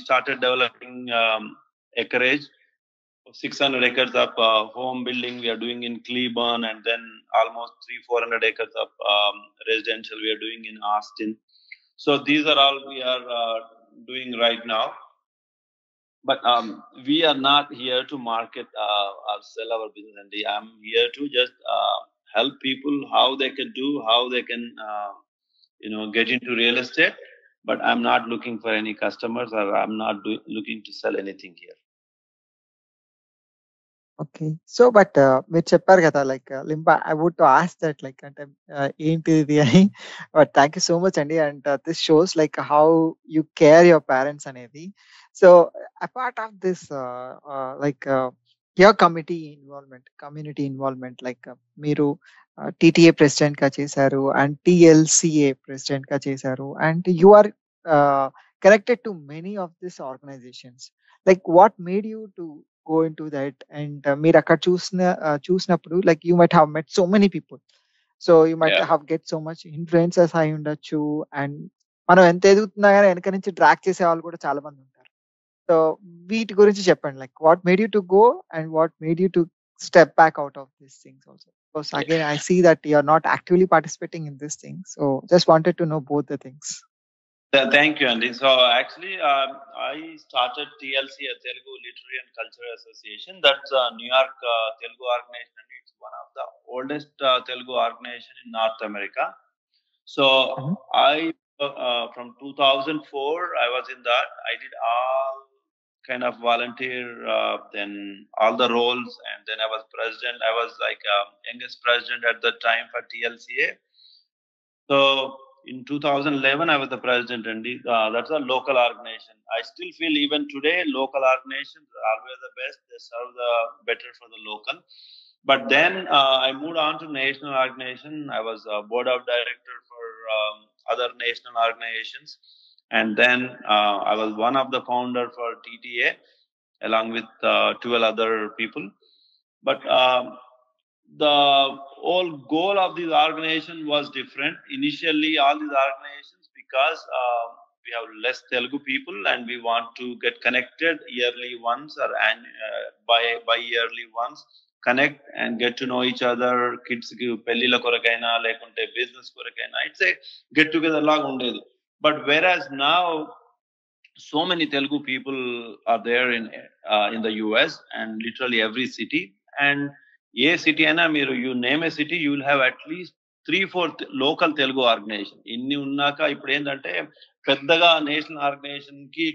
started developing acreage, 600 acres of home building we are doing in Cleburne, and then almost 300-400 acres of residential we are doing in Austin. So these are all we are doing right now. But we are not here to market or sell our business, and I'm here to just help people how they can do, how they can get into real estate. But I'm not looking for any customers, or I'm not looking to sell anything here. Okay. So, but మీరు చెప్పారు కదా, like లింబా, I would to ask that, like అంటే ఏంటిది అని. But thank you so much అండి. And this shows like how you care your parents అనేది. So apart of this, like your community involvement, like మీరు టీటీఏ ప్రెసిడెంట్ గా చేశారు, అండ్ TLCA president గా చేశారు, and you are connected to many of these organizations. Like, what made you to go into that? And మీరు అక్కడ చూసినప్పుడు, like, you might have met so many people, so you might have get so much influencers అయి ఉండొచ్చు, and మనం ఎంత ఎదుగుతున్నా కానీ వెనక నుంచి ట్రాక్ చేసే వాళ్ళు కూడా చాలా మంది ఉంటారు. సో వీటి గురించి చెప్పండి, like, what made you to go and what made you to step back out of these things also, because again I see that you are not actively participating in this thing, so just wanted to know both the things. Thank you, Andy. So actually, I started TLC, Telugu Literary and Cultural Association. That's a New York Telugu organization, and it's one of the oldest Telugu organization in North America. So I, from 2004, I was in that. I did all kind of volunteer, then all the roles, and then I was president. I was like youngest president at the time for TLCA. So in 2011, I was the president, and that's a local organization. I still feel even today, local organizations are always the best. They serve the better for the local. But then I moved on to national organization. I was a board of director for other national organizations. And then I was one of the founder for TTA, along with 12 other people. But the whole goal of this organization was different. Initially, all these organizations, because we have less Telugu people and we want to get connected yearly once, or by yearly once, connect and get to know each other. Kids ki pellila korakaina lekunte business korakaina, it's a get together laga undedi. But whereas now so many Telugu people are there in the US and literally every city. And ఏ city అయినా మీరు you name ఏ city you will have at least 3-4 local Telugu organisation. ఇన్ని ఉన్నాక ఇప్పుడు ఏంటంటే పెద్దగా national organisation కి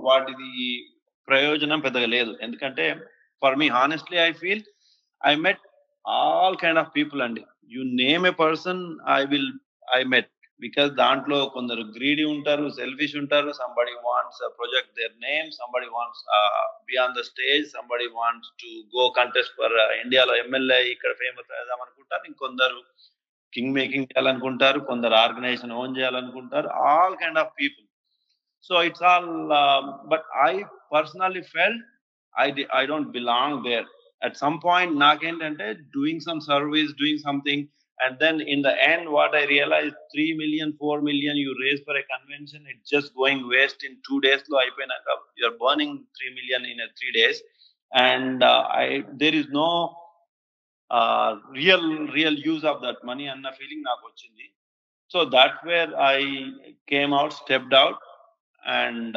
వాటిది ప్రయోజనం పెద్దగా లేదు. ఎందుకంటే for me honestly I feel I met all kind of people అండి. You name a person I met. Because దాంట్లో కొందరు గ్రీడీ ఉంటారు, సెల్ఫిష్ ఉంటారు. Somebody wants project their name, somebody wants be on the stage, somebody wants to go contest for ఇండియాలో MLA ఇక్కడ famous అవుదాం అనుకుంటారు. ఇంకొందరు కింగ్ మేకింగ్ చేయాలనుకుంటారు, కొందరు ఆర్గనైజేషన్ ఓన్ చేయాలనుకుంటారు. All kind of people. So it's all, but I personally felt I don't belong there. At some point, naakentante doing some service, doing something, and then in the end, what I realized, 3 million, 4 million you raise for a convention, it's just going waste in 2 days. Lo ayipoyinaka you're burning 3 million in 3 days, and there is no real use of that money anna feeling naaku vachindi. So that's where I came out, stepped out, and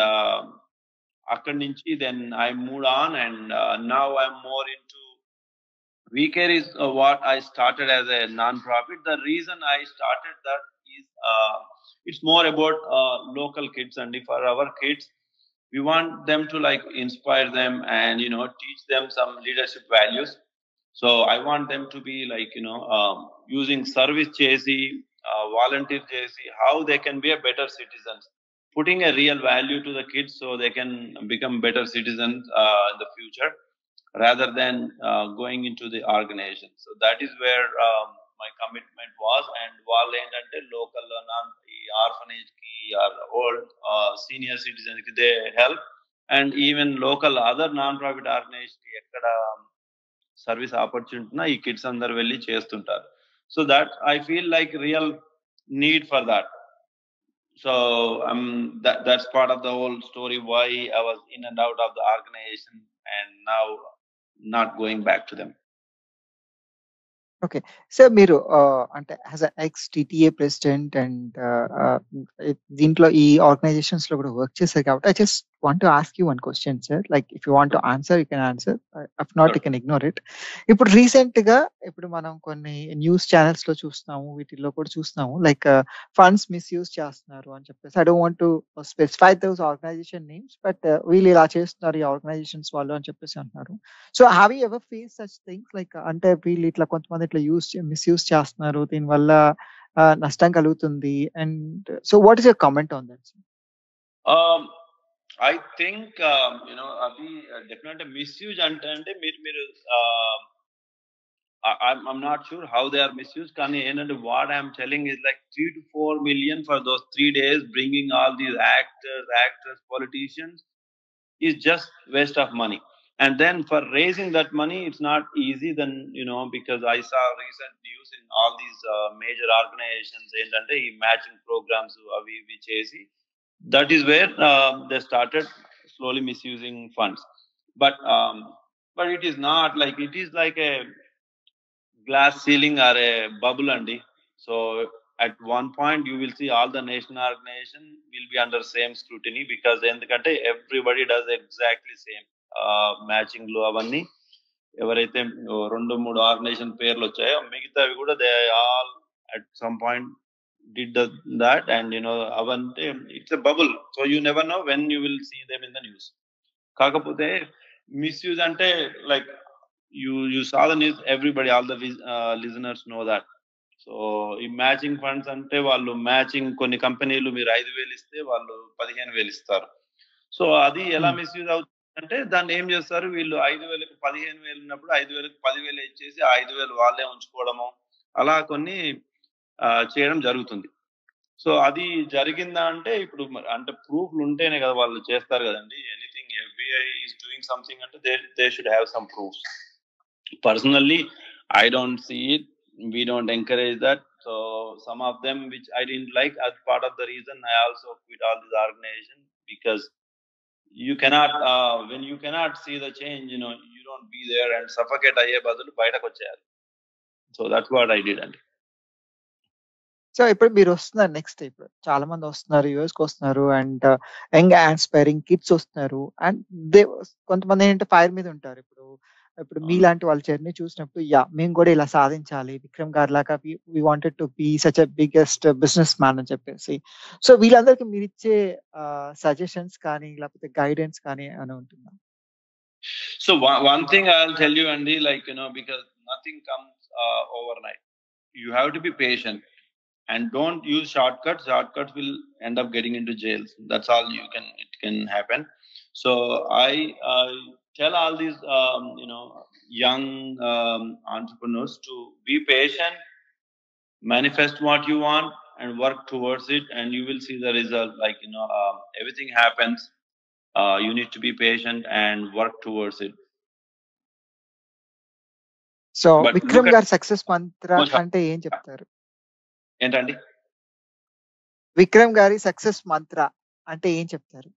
akkadi nunchi then I moved on, and now I'm more into WeCare is what I started as a non-profit. The reason I started that is it's more about local kids, and for our kids we want them to like inspire them and teach them some leadership values. So I want them to be like using service chesi, volunteer chesi, how they can be a better citizens, putting a real value to the kids so they can become better citizens in the future, rather than going into the organization. So that is where my commitment was. And వాళ్ళు ఏంటంటే local orphanage కి or old senior citizen కి they help, and even local other non profit organisation కి ఎక్కడ service opportunity ఈ kids అందరు వెళ్ళి చేస్తుంటారు. So that I feel like real need for that. So that's part of the whole story why I was in and out of the organization and now not going back to them. Okay. Sir మీరు అంటే as a ex TTA president and దీంట్లో ఈ ఆర్గనైజేషన్స్‌లో కూడా work చేశారు కాబట్టి I just want to ask you one question sir. Like if you want to answer you can answer. If not you can ignore it. ఇప్పుడు రీసెంట్‌గా మనం కొన్ని న్యూస్ ఛానెల్స్‌లో చూస్తున్నాము. వీటిల్లో కూడా చూస్తున్నాము. లైక్ ఫండ్స్ మిస్‌యూజ్ చేస్తున్నారు అని చెప్పేసి. I don't want to specify those organisation names, but వీళ్ళు ఇలా చేస్తున్నారు ఈ ఆర్గనైజేషన్స్ వాళ్ళు అని చెప్పేసి అంటున్నారు. So have you ever face such things? Like అంటే వీళ్ళు ఇట్లా కొంతమంది ఇట్లా మిస్‌యూజ్ చేస్తున్నారు. దీనివల్ల నష్టం కలుగుతుంది. And so what is your comment on that sir? I think అది డెఫినెట్‌గా మిస్‌యూజ్ అంటే మీరు I'm not sure how they are misused. కానీ ఏంటంటే what I'm telling is like 3 to 4 million for those 3 days, bringing all these actors, politicians is just waste of money. And then for raising that money, it's not easy then, because I saw recent news in all these major organizations ఏంటంటే ఈ matching programs అవి ఇవి చేసి, that is where they started slowly misusing funds. But it is not like, it is like a glass ceiling or a bubble andi. So at one point you will see all the national organization will be under same scrutiny, because endukante everybody does exactly same matching lo avanni ఎవరైతే 2-3 organisation పేర్లు వచ్చాయో మిగతావి కూడా they all at some point did that, and avante it's a bubble, so you never know when you will see them in the news. కాకపోతే misuse ante like you saw the news, everybody, all the listeners know that. So ఈ matching funds అంటే వాళ్ళు matching కొన్ని కంపెనీలు మీరు 5,000 ఇస్తే వాళ్ళు 15,000 ఇస్తారు. సో అది ఎలా మిస్యూజ్ అవుతుందంటే దాన్ని ఏం చేస్తారు వీళ్ళు 5,000కి 15,000 ఉన్నప్పుడు 5,000కి 10,000 ఇచ్చేసి 5,000 వాళ్ళే ఉంచుకోవడము, అలా కొన్ని చేయడం జరుగుతుంది. సో అది జరిగిందా అంటే ఇప్పుడు అంటే ప్రూఫ్లు ఉంటేనే కదా వాళ్ళు చేస్తారు కదండి. Anything FBI is doing something అంటే they should have some proofs. Personally, I don't see it. We don't encourage that. So some of them which I didn't like, as part of the reason I also quit all these organizations, because you cannot when you cannot see the change, you don't be there and suffocate ayye badalu bayataku vacheyali. So that's what I did. So ఇప్పుడు మీరు వస్తున్నారు next ఇప్పుడు చాలా మంది వస్తున్నారు యూఎస్కి వస్తున్నారు and young aspiring kids వస్తున్నారు and they కొంతమంది ఏంటంటే ఫైర్ మీద ఉంటారు ఇప్పుడు ఇప్పుడు అవును. మీలాంటి వాళ్ళ జర్నీ చూసినప్పుడు మేము కూడా ఇలా సాధించాలి విక్రమ్ గారి లాగా we wanted to be such a biggest businessman అని చెప్పేసి సో వీళ్ళందరికీ మీరు ఇచ్చే సజెషన్స్ కానీ లేకపోతే గైడెన్స్ కానీ అని ఉంటుందా So one thing I'll tell you, Andy, like, because nothing comes overnight. You have to be patient and don't use shortcuts. Shortcuts will end up getting into jails. That's all it can happen. So I tell all these, young entrepreneurs to be patient, manifest what you want and work towards it, and you will see the result. Like, everything happens. You need to be patient and work towards it. So But look Vikram at గారి success మంత్ర much. అంటే ఏం చెప్తారు ఏంటండి? విక్రమ్ గారి success మంత్ర అంటే ఏం చెప్తారు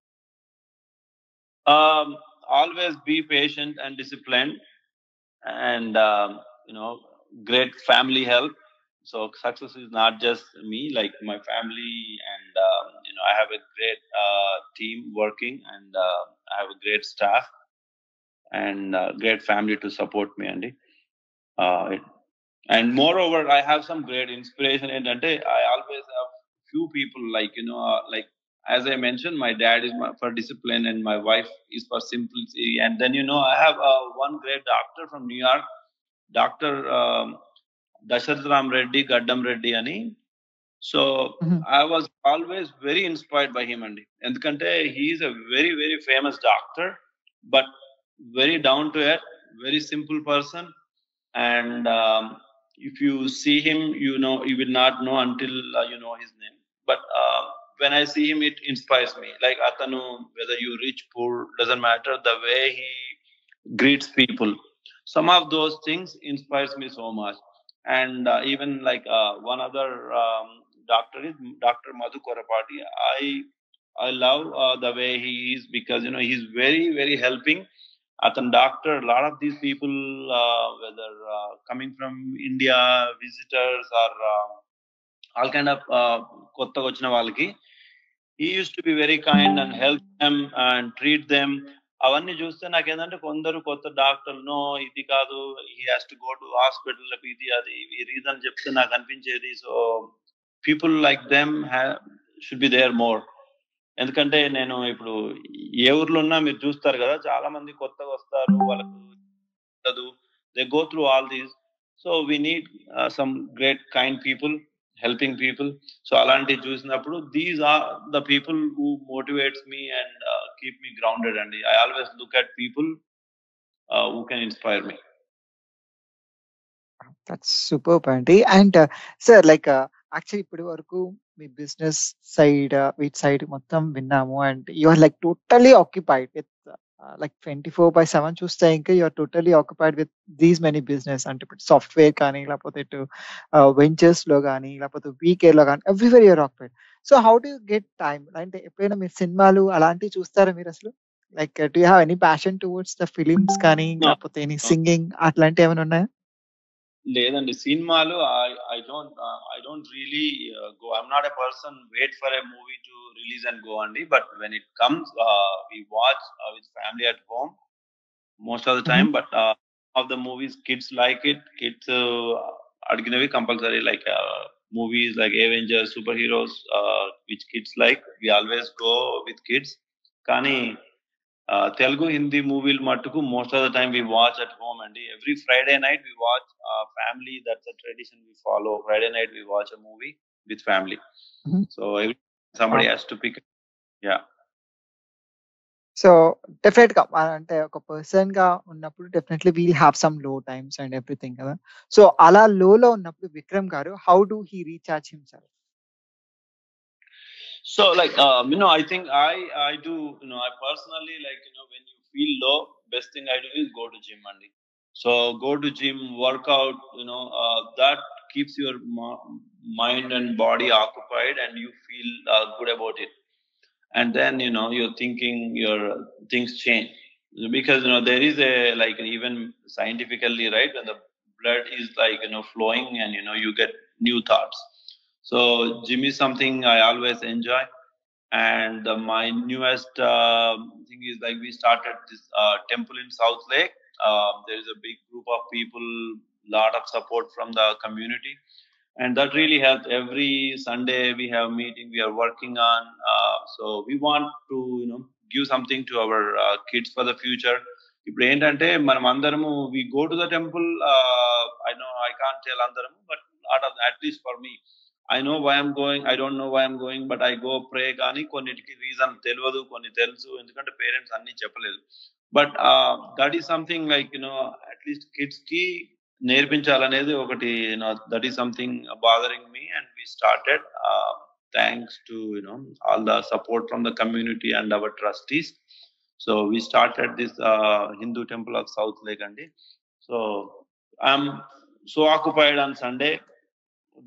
Always be patient and disciplined, and great family help. So success is not just me, like my family, and I have a great team working, and I have a great staff and great family to support me, Andy. And moreover, I have some great inspiration. And I always have few people, like, like as I mentioned, my dad is for discipline and my wife is for simplicity. And then, I have one great doctor from New York, Dr. Dasharat Ram Reddy, Gaddam Reddy ani. So I was always very inspired by him, Andy. Endukante he is a very, very famous doctor, but very down to earth, very simple person. And if you see him, you will not know until you know his name. But when I see him, it inspires me. Like Atanu, whether you rich, poor, doesn't matter. The way he greets people, some of those things inspires me so much. And even like one other doctor is Dr. Madhu Korapati. I love the way he is, because he's very, very helping. Athan doctor, a lot of these people, whether coming from India, visitors, or all kind of kotta vachina వాళ్ళకి, he used to be very kind and help them and treat them. అవన్నీ చూస్తే నాకేంటంటే కొందరు కొత్త డాక్టర్లు no ఇది కాదు, he has to go to hospital, ఇది అది ఈ రీజన్ చెప్తే నాకు అనిపించేది. So people like them should be there more. ఎందుకంటే నేను ఇప్పుడు ఏ ఊర్లో ఉన్నా మీరు చూస్తారు కదా, చాలా మంది కొత్తగా వస్తారు, వాళ్ళకు they go through all these. So we need some great kind people helping people. So alanti chusinapudu, these are the people who motivates me and keep me grounded, and I always look at people who can inspire me. That's superb అండి. And sir like actually ఇప్పటి వరకు మీ business side వీటి side మొత్తం విన్నాము and you are like totally occupied with like 24/7 చూస్తే ఇంకా you are totally occupied with these many business. అంటే ఇప్పుడు సాఫ్ట్వేర్ కానీ లేకపోతే ఇటు వెంచర్స్ లో కానీ లేకపోతే వీకేర్ లో కానీ everywhere you are occupied. So how do you get time? అంటే ఎప్పుడైనా మీరు సినిమాలు అలాంటివి చూస్తారా మీరు అసలు? Like do you have any passion towards the films కానీ No, లేకపోతే ఎనీ సింగింగ్ అట్లాంటివి ఏమైనా ఉన్నాయా? లేదండి, సినిమాలు I don't really go. I'm not a person wait for a movie to release and go, అండి. But when it comes, we watch with family at home most of the time. But of the movies, kids like it. Kids అడిగినవి compulsory, like movies like Avengers, superheroes, which kids like, we always go with kids. కానీ Telugu, Hindi movies matuku most of the time we watch at home, and every Friday night we watch family. That's a tradition we follow. Friday night we watch a movie with family. So somebody has to pick. Yeah. So డెఫినెట్‌గా అంటే ఒక పర్సన్‌గా ఉన్నప్పుడు definitely wheel have some లో times and everything కదా! So అలా లోలో ఉన్నప్పుడు విక్రమ్ గారు how do he recharge himself? So like I think I do, I personally, like, when you feel low, best thing I do is go to gym, Andy. So go to gym, work out, that keeps your mind and body occupied, and you feel good about it. And then you're thinking, your things change, because there is a, like, even scientifically, right, when the blood is like flowing, and you get new thoughts. So gym is something I always enjoy. And my newest thing is like we started this temple in South Lake. There is a big group of people, lot of support from the community, and that really helped. Every Sunday we have meeting, we are working on. So we want to give something to our kids for the future. ఇప్పుడు ఏంటంటే మనం అందరము we go to the temple. I know I can't tell అందరము, but at least for me, I know why I'm going. I don't know why I'm going, but I go pray. కానీ కొన్నిటికి reason తెలియదు, కొన్ని తెలుసు, ఎందుకంటే parents అన్ని చెప్పలేదు. But that is something like at least kids కి నేర్పించాలనేది ఒకటి, that is something bothering me, and we started thanks to all the support from the community and our trustees. So we started this Hindu temple of South Lake andi. So I'm so occupied on Sunday.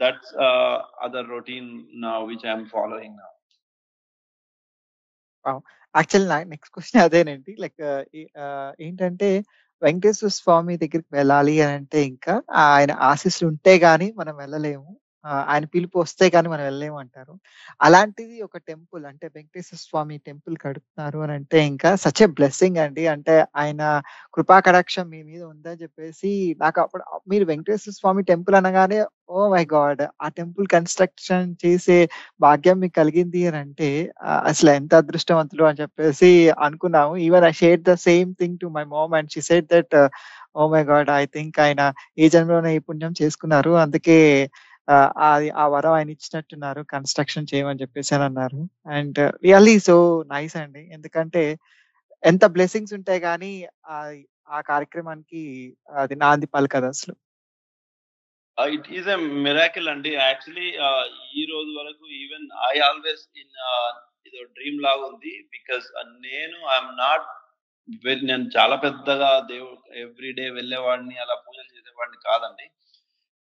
That's other routine now which I'm following now. Actually నా next question అదేనండి. Like ఏంటంటే వెంకటేశ్వర స్వామి దగ్గరికి వెళ్ళాలి అని అంటే ఇంకా ఆయన ఆశీస్సులు ఉంటే గాని మనం వెళ్ళలేము. ఆయన పిలుపు వస్తే గాని మనం వెళ్ళలేము అంటారు. అలాంటిది ఒక టెంపుల్ అంటే వెంకటేశ్వర స్వామి టెంపుల్ కడుతున్నారు అని అంటే ఇంకా సచ్ ఎ బ్లెస్సింగ్ అండి. అంటే ఆయన కృపా కటాక్షం మీ మీద ఉందని చెప్పేసి నాకు అప్పుడు మీరు వెంకటేశ్వర స్వామి టెంపుల్ అనగానే ఓ మై గాడ్! ఆ టెంపుల్ కన్‌స్ట్రక్షన్ చేసే భాగ్యం మీకు కలిగింది అని అంటే అసలు ఎంత అదృష్టవంతులు అని చెప్పేసి అనుకున్నాము. Even I shared the same thing to my mom and she said that oh my God! I think ఆయన ఈ జన్మలోనే ఈ పుణ్యం చేసుకున్నారు. అందుకే అది ఆ వరం ఆయన ఇచ్చినట్టున్నారు కన్‌స్ట్రక్షన్ చేయమని చెప్పేసి అని అన్నారు. అండ్ రియల్లీ సో నైస్ అండి. ఎందుకంటే ఎంత బ్లెస్సింగ్స్ ఉంటే గాని ఆ కార్యక్రమానికి అది నాంది పలకదు అసలు. It is a miracle andi. Actually ee roju varaku even I always in ido dream laga undi, because nenu I'm not నేను చాలా పెద్దగా దేవుడు ఎవ్రీ డే వెళ్ళేవాడిని, అలా పూజలు చేసేవాడిని కాదండి.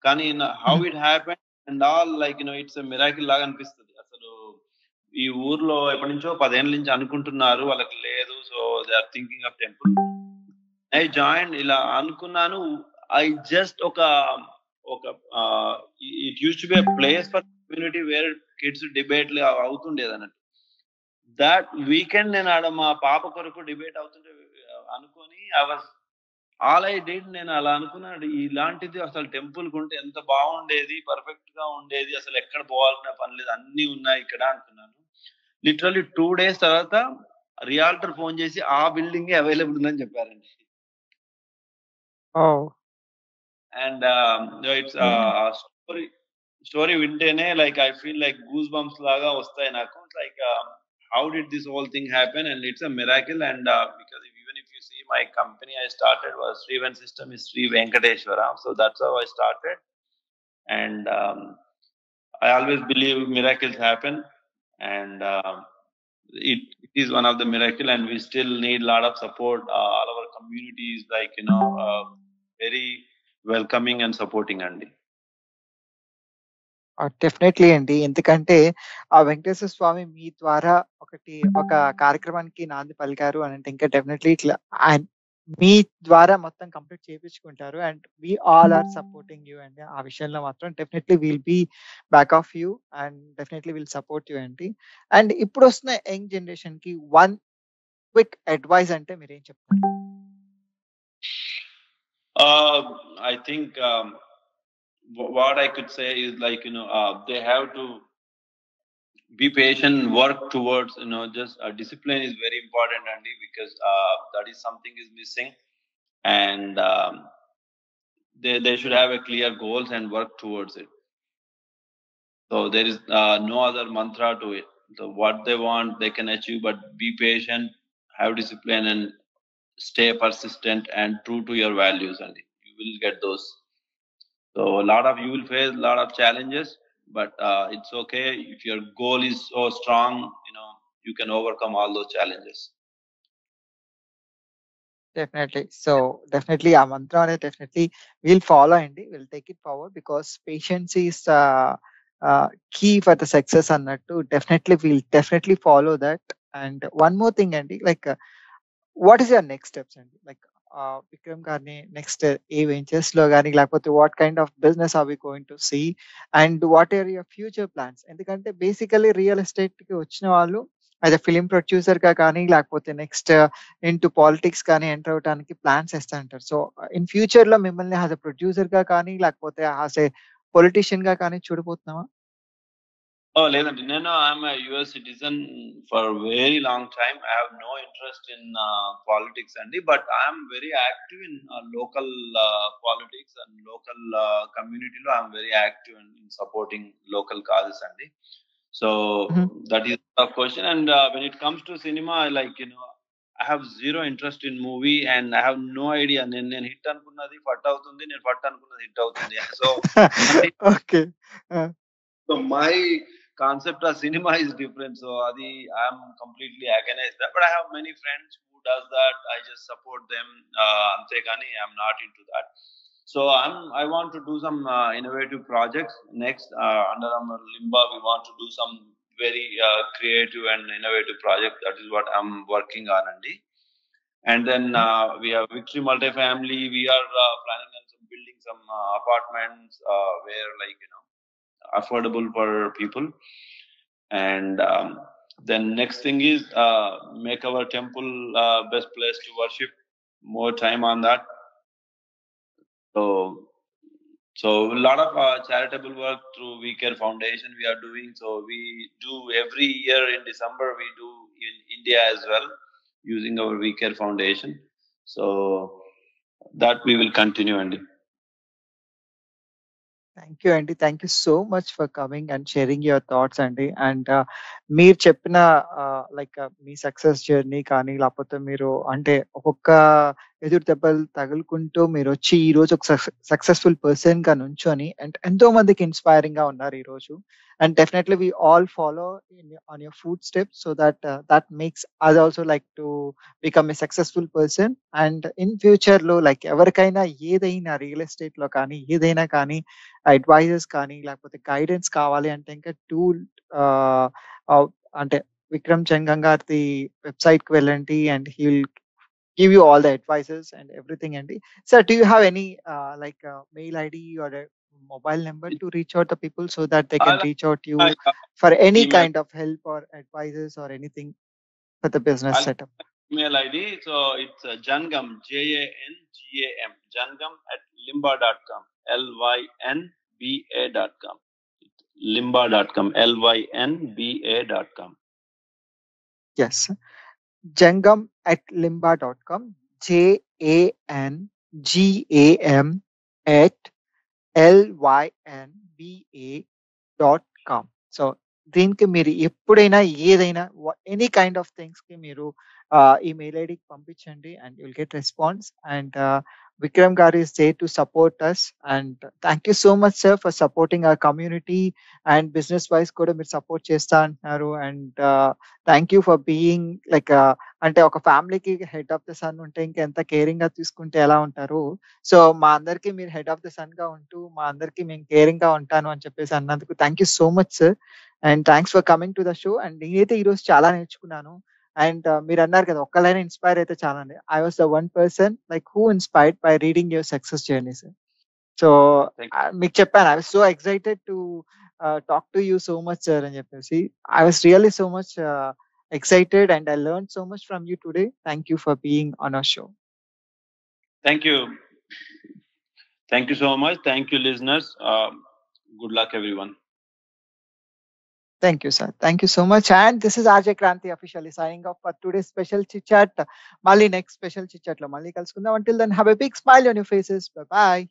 కానీ how it happen and all like it's a miracle లాగా అనిపిస్తుంది. అసలు ఈ ఊర్లో ఎప్పటి నుంచో 10 ఏళ్ల నుంచి అనుకుంటున్నారు, వాళ్ళకి లేదు. So they are thinking of temple. I join ఇలా అనుకున్నాను. ఐ జస్ట్ ఒక it used to be a place for community where kids డిబేట్లు అవుతుండేది అన్నట్టు. దట్ వీకెండ్ నేను ఆడ మా పాప కొరకు డిబేట్ అవుతుంటే అనుకొని ఆల్ ఐ డిడ్, నేను అలా అనుకున్నాను, ఇలాంటిది అసలు టెంపుల్ కుంటే ఎంత బాగుండేది, పర్ఫెక్ట్ గా ఉండేది, అసలు ఎక్కడ పోవాల్సిన పని లేదు, అన్ని ఉన్నాయి ఇక్కడ అనుకున్నాను. లిటరల్లీ 2 days తర్వాత రియాల్టర్ ఫోన్ చేసి ఆ బిల్డింగ్ అవైలబుల్ ఉందని చెప్పారండి. అండ్ ఇట్స్ స్టోరీ వింటేనే like I feel like goose bumps లాగా వస్తాయి నాకు. Like how did this whole thing happen? And it's a miracle. And because even if you see my company I started was Srivan System is Sri Venkateshwara, so that's how I started. And I always believe miracles happen, and it is one of the miracle, and we still need a lot of support. All our communities like very welcoming and supporting andi. Definitely అండి. ఎందుకంటే ఆ వెంకటేశ్వర స్వామి మీ ద్వారా ఒక కార్యక్రమానికి నాంది పలికారు అని అంటే ఇంకా డెఫినెట్లీ ఇట్లా ఆయన మీ ద్వారా మొత్తం కంప్లీట్ చేపించుకుంటారు. And we all are supporting you అండి. ఆ విషయంలో మాత్రం definitely will be back of you and definitely will support you అండి. అండ్ ఇప్పుడు వస్తున్న యంగ్ జనరేషన్ కి వన్ క్విక్ అడ్వైస్ అంటే మీరేం చెప్తారు? I think what I could say is like they have to be patient, work towards just discipline is very important, Andy, because that is something is missing, and they should have a clear goals and work towards it. So there is no other mantra to it. So what they want they can achieve, but be patient, have discipline, and stay persistent and true to your values, and you will get those. So you will face a lot of challenges, but it's okay. If your goal is so strong, you can overcome all those challenges. Definitely. So definitely ఆ మంత్రం అనేది definitely will follow అండి. Will take it forward because patience is key for the success అన్నట్టు definitely follow that. And one more thing అండి, like what is your next steps అండి? Like Vikram గారిని next a ventures లో కానీ లేకపోతే what kind of business are we going to see and what are your future plans? ఎందుకంటే basically real estate కి వచ్చిన వాళ్ళు అదే ఫిలిం ప్రొడ్యూసర్ గా కానీ లేకపోతే నెక్స్ట్ ఇంటూ పాలిటిక్స్ కానీ ఎంటర్ అవడానికి ప్లాన్స్ వేస్తా అంటారు. సో ఇన్ ఫ్యూచర్ లో మిమ్మల్ని యాజ్ ఎ ప్రొడ్యూసర్ గా కానీ లేకపోతే యాజ్ ఏ పొలిటీషియన్ గా కానీ చూడబోతున్నావా? లేదండి. I'm US citizen for very long time. I have no interest in politics అండి. But I'm very active in local politics and local కమ్యూనిటీలో I'm very active in supporting local causes అండి. So that is the question. And when it comes to cinema, like I have zero interest in movie and I have no idea. నేను hit అనుకున్నది ఫట్ అవుతుంది, నేను ఫట్ అనుకున్నది hit అవుతుంది. So okay. So my concept of cinema is different. So adi I am completely against that, but I have many friends who does that. I just support them. Ante kani I am not into that. So I want to do some innovative projects next. Under Limba, we want to do some very creative and innovative project. That is what I'm working on, Andy. And then we have Victory Multifamily. We are planning on building some apartments where, like, affordable for people. And then next thing is make our temple best place to worship. More time on that. So a lot of charitable work through WeCare Foundation we are doing. So we do every year in December, we do in India as well using our WeCare Foundation. So that we will continue, Andy. Thank you అండి. Thank you so much for coming and sharing your thoughts అండి. And మీరు చెప్పిన like మీ success journey కానీ లేకపోతే మీరు అంటే ఒక్కొక్క ఎదురు దెబ్బలు తగులుకుంటూ మీరు వచ్చి ఈ రోజు ఒక సక్సెస్ఫుల్ పర్సన్ గా నుంచొని అండ్ ఎంతో మందికి ఇన్స్పైరింగ్ గా ఉన్నారు ఈ రోజు. And definitely we all follow on your food steps so that makes us also like to become a successful person. And in future లో లైక్ ఎవరికైనా ఏదైనా రియల్ ఎస్టేట్ లో కానీ ఏదైనా కానీ అడ్వైజెస్ కానీ లేకపోతే గైడెన్స్ కావాలి అంటే ఇంకా టూల్ అంటే విక్రమ్ చెంగం గారి వెబ్సైట్ కి వెళ్ళండి and he will give you all the advices and everything. And sir, do you have any like mail ID or a mobile number to reach out the people so that they can reach out to you for any kind of help or advices or anything for the business setup? Email ID, so it's Jangam, JANGAM, Jangam at limba.com, LYNBA.com, limba.com, LYNBA.com. Yes, Jangam at limba.com, JANGAM at LYNBA.com. So దీనికి మీరు ఎప్పుడైనా ఏదైనా any kind of things కి మీరు ఈ mail ఐడికి పంపించండి and you'll get response. And Vikram గారు is there to support us. And thank you so much sir for supporting our community and business wise కూడా మీరు సపోర్ట్ చేస్తా అంటున్నారు. And thank you for being like అంటే ఒక ఫ్యామిలీకి హెడ్ ఆఫ్ ద సన్ ఉంటే ఇంకా ఎంత కేరింగ్ గా తీసుకుంటే ఎలా ఉంటారు. సో మా అందరికి మీరు హెడ్ ఆఫ్ ద సన్ గా ఉంటూ మా అందరికి మేము కేరింగ్ గా ఉంటాను అని చెప్పేసి అన్నందుకు thank you so much sir. And thanks for coming to the show. And నేనైతే ఈ రోజు చాలా నేర్చుకున్నాను. అండ్ మీరు అన్నారు కదా ఒక్కలైనా ఇన్స్పైర్ అయితే చాలా అండి. I was the one person like who inspired by reading your success journey sir. So మీకు చెప్పాను I was so excited to talk to you so much sir అని చెప్పేసి. I was really so much excited and I learned so much from you today. Thank you for being on our show. Thank you. Thank you so much. Thank you, listeners. Good luck, everyone. Thank you, sir. Thank you so much. And this is RJ Kranti officially signing off for today's special chit chat. Mali next special chit chat lo mali kalusundam. Until then, have a big smile on your faces. Bye bye.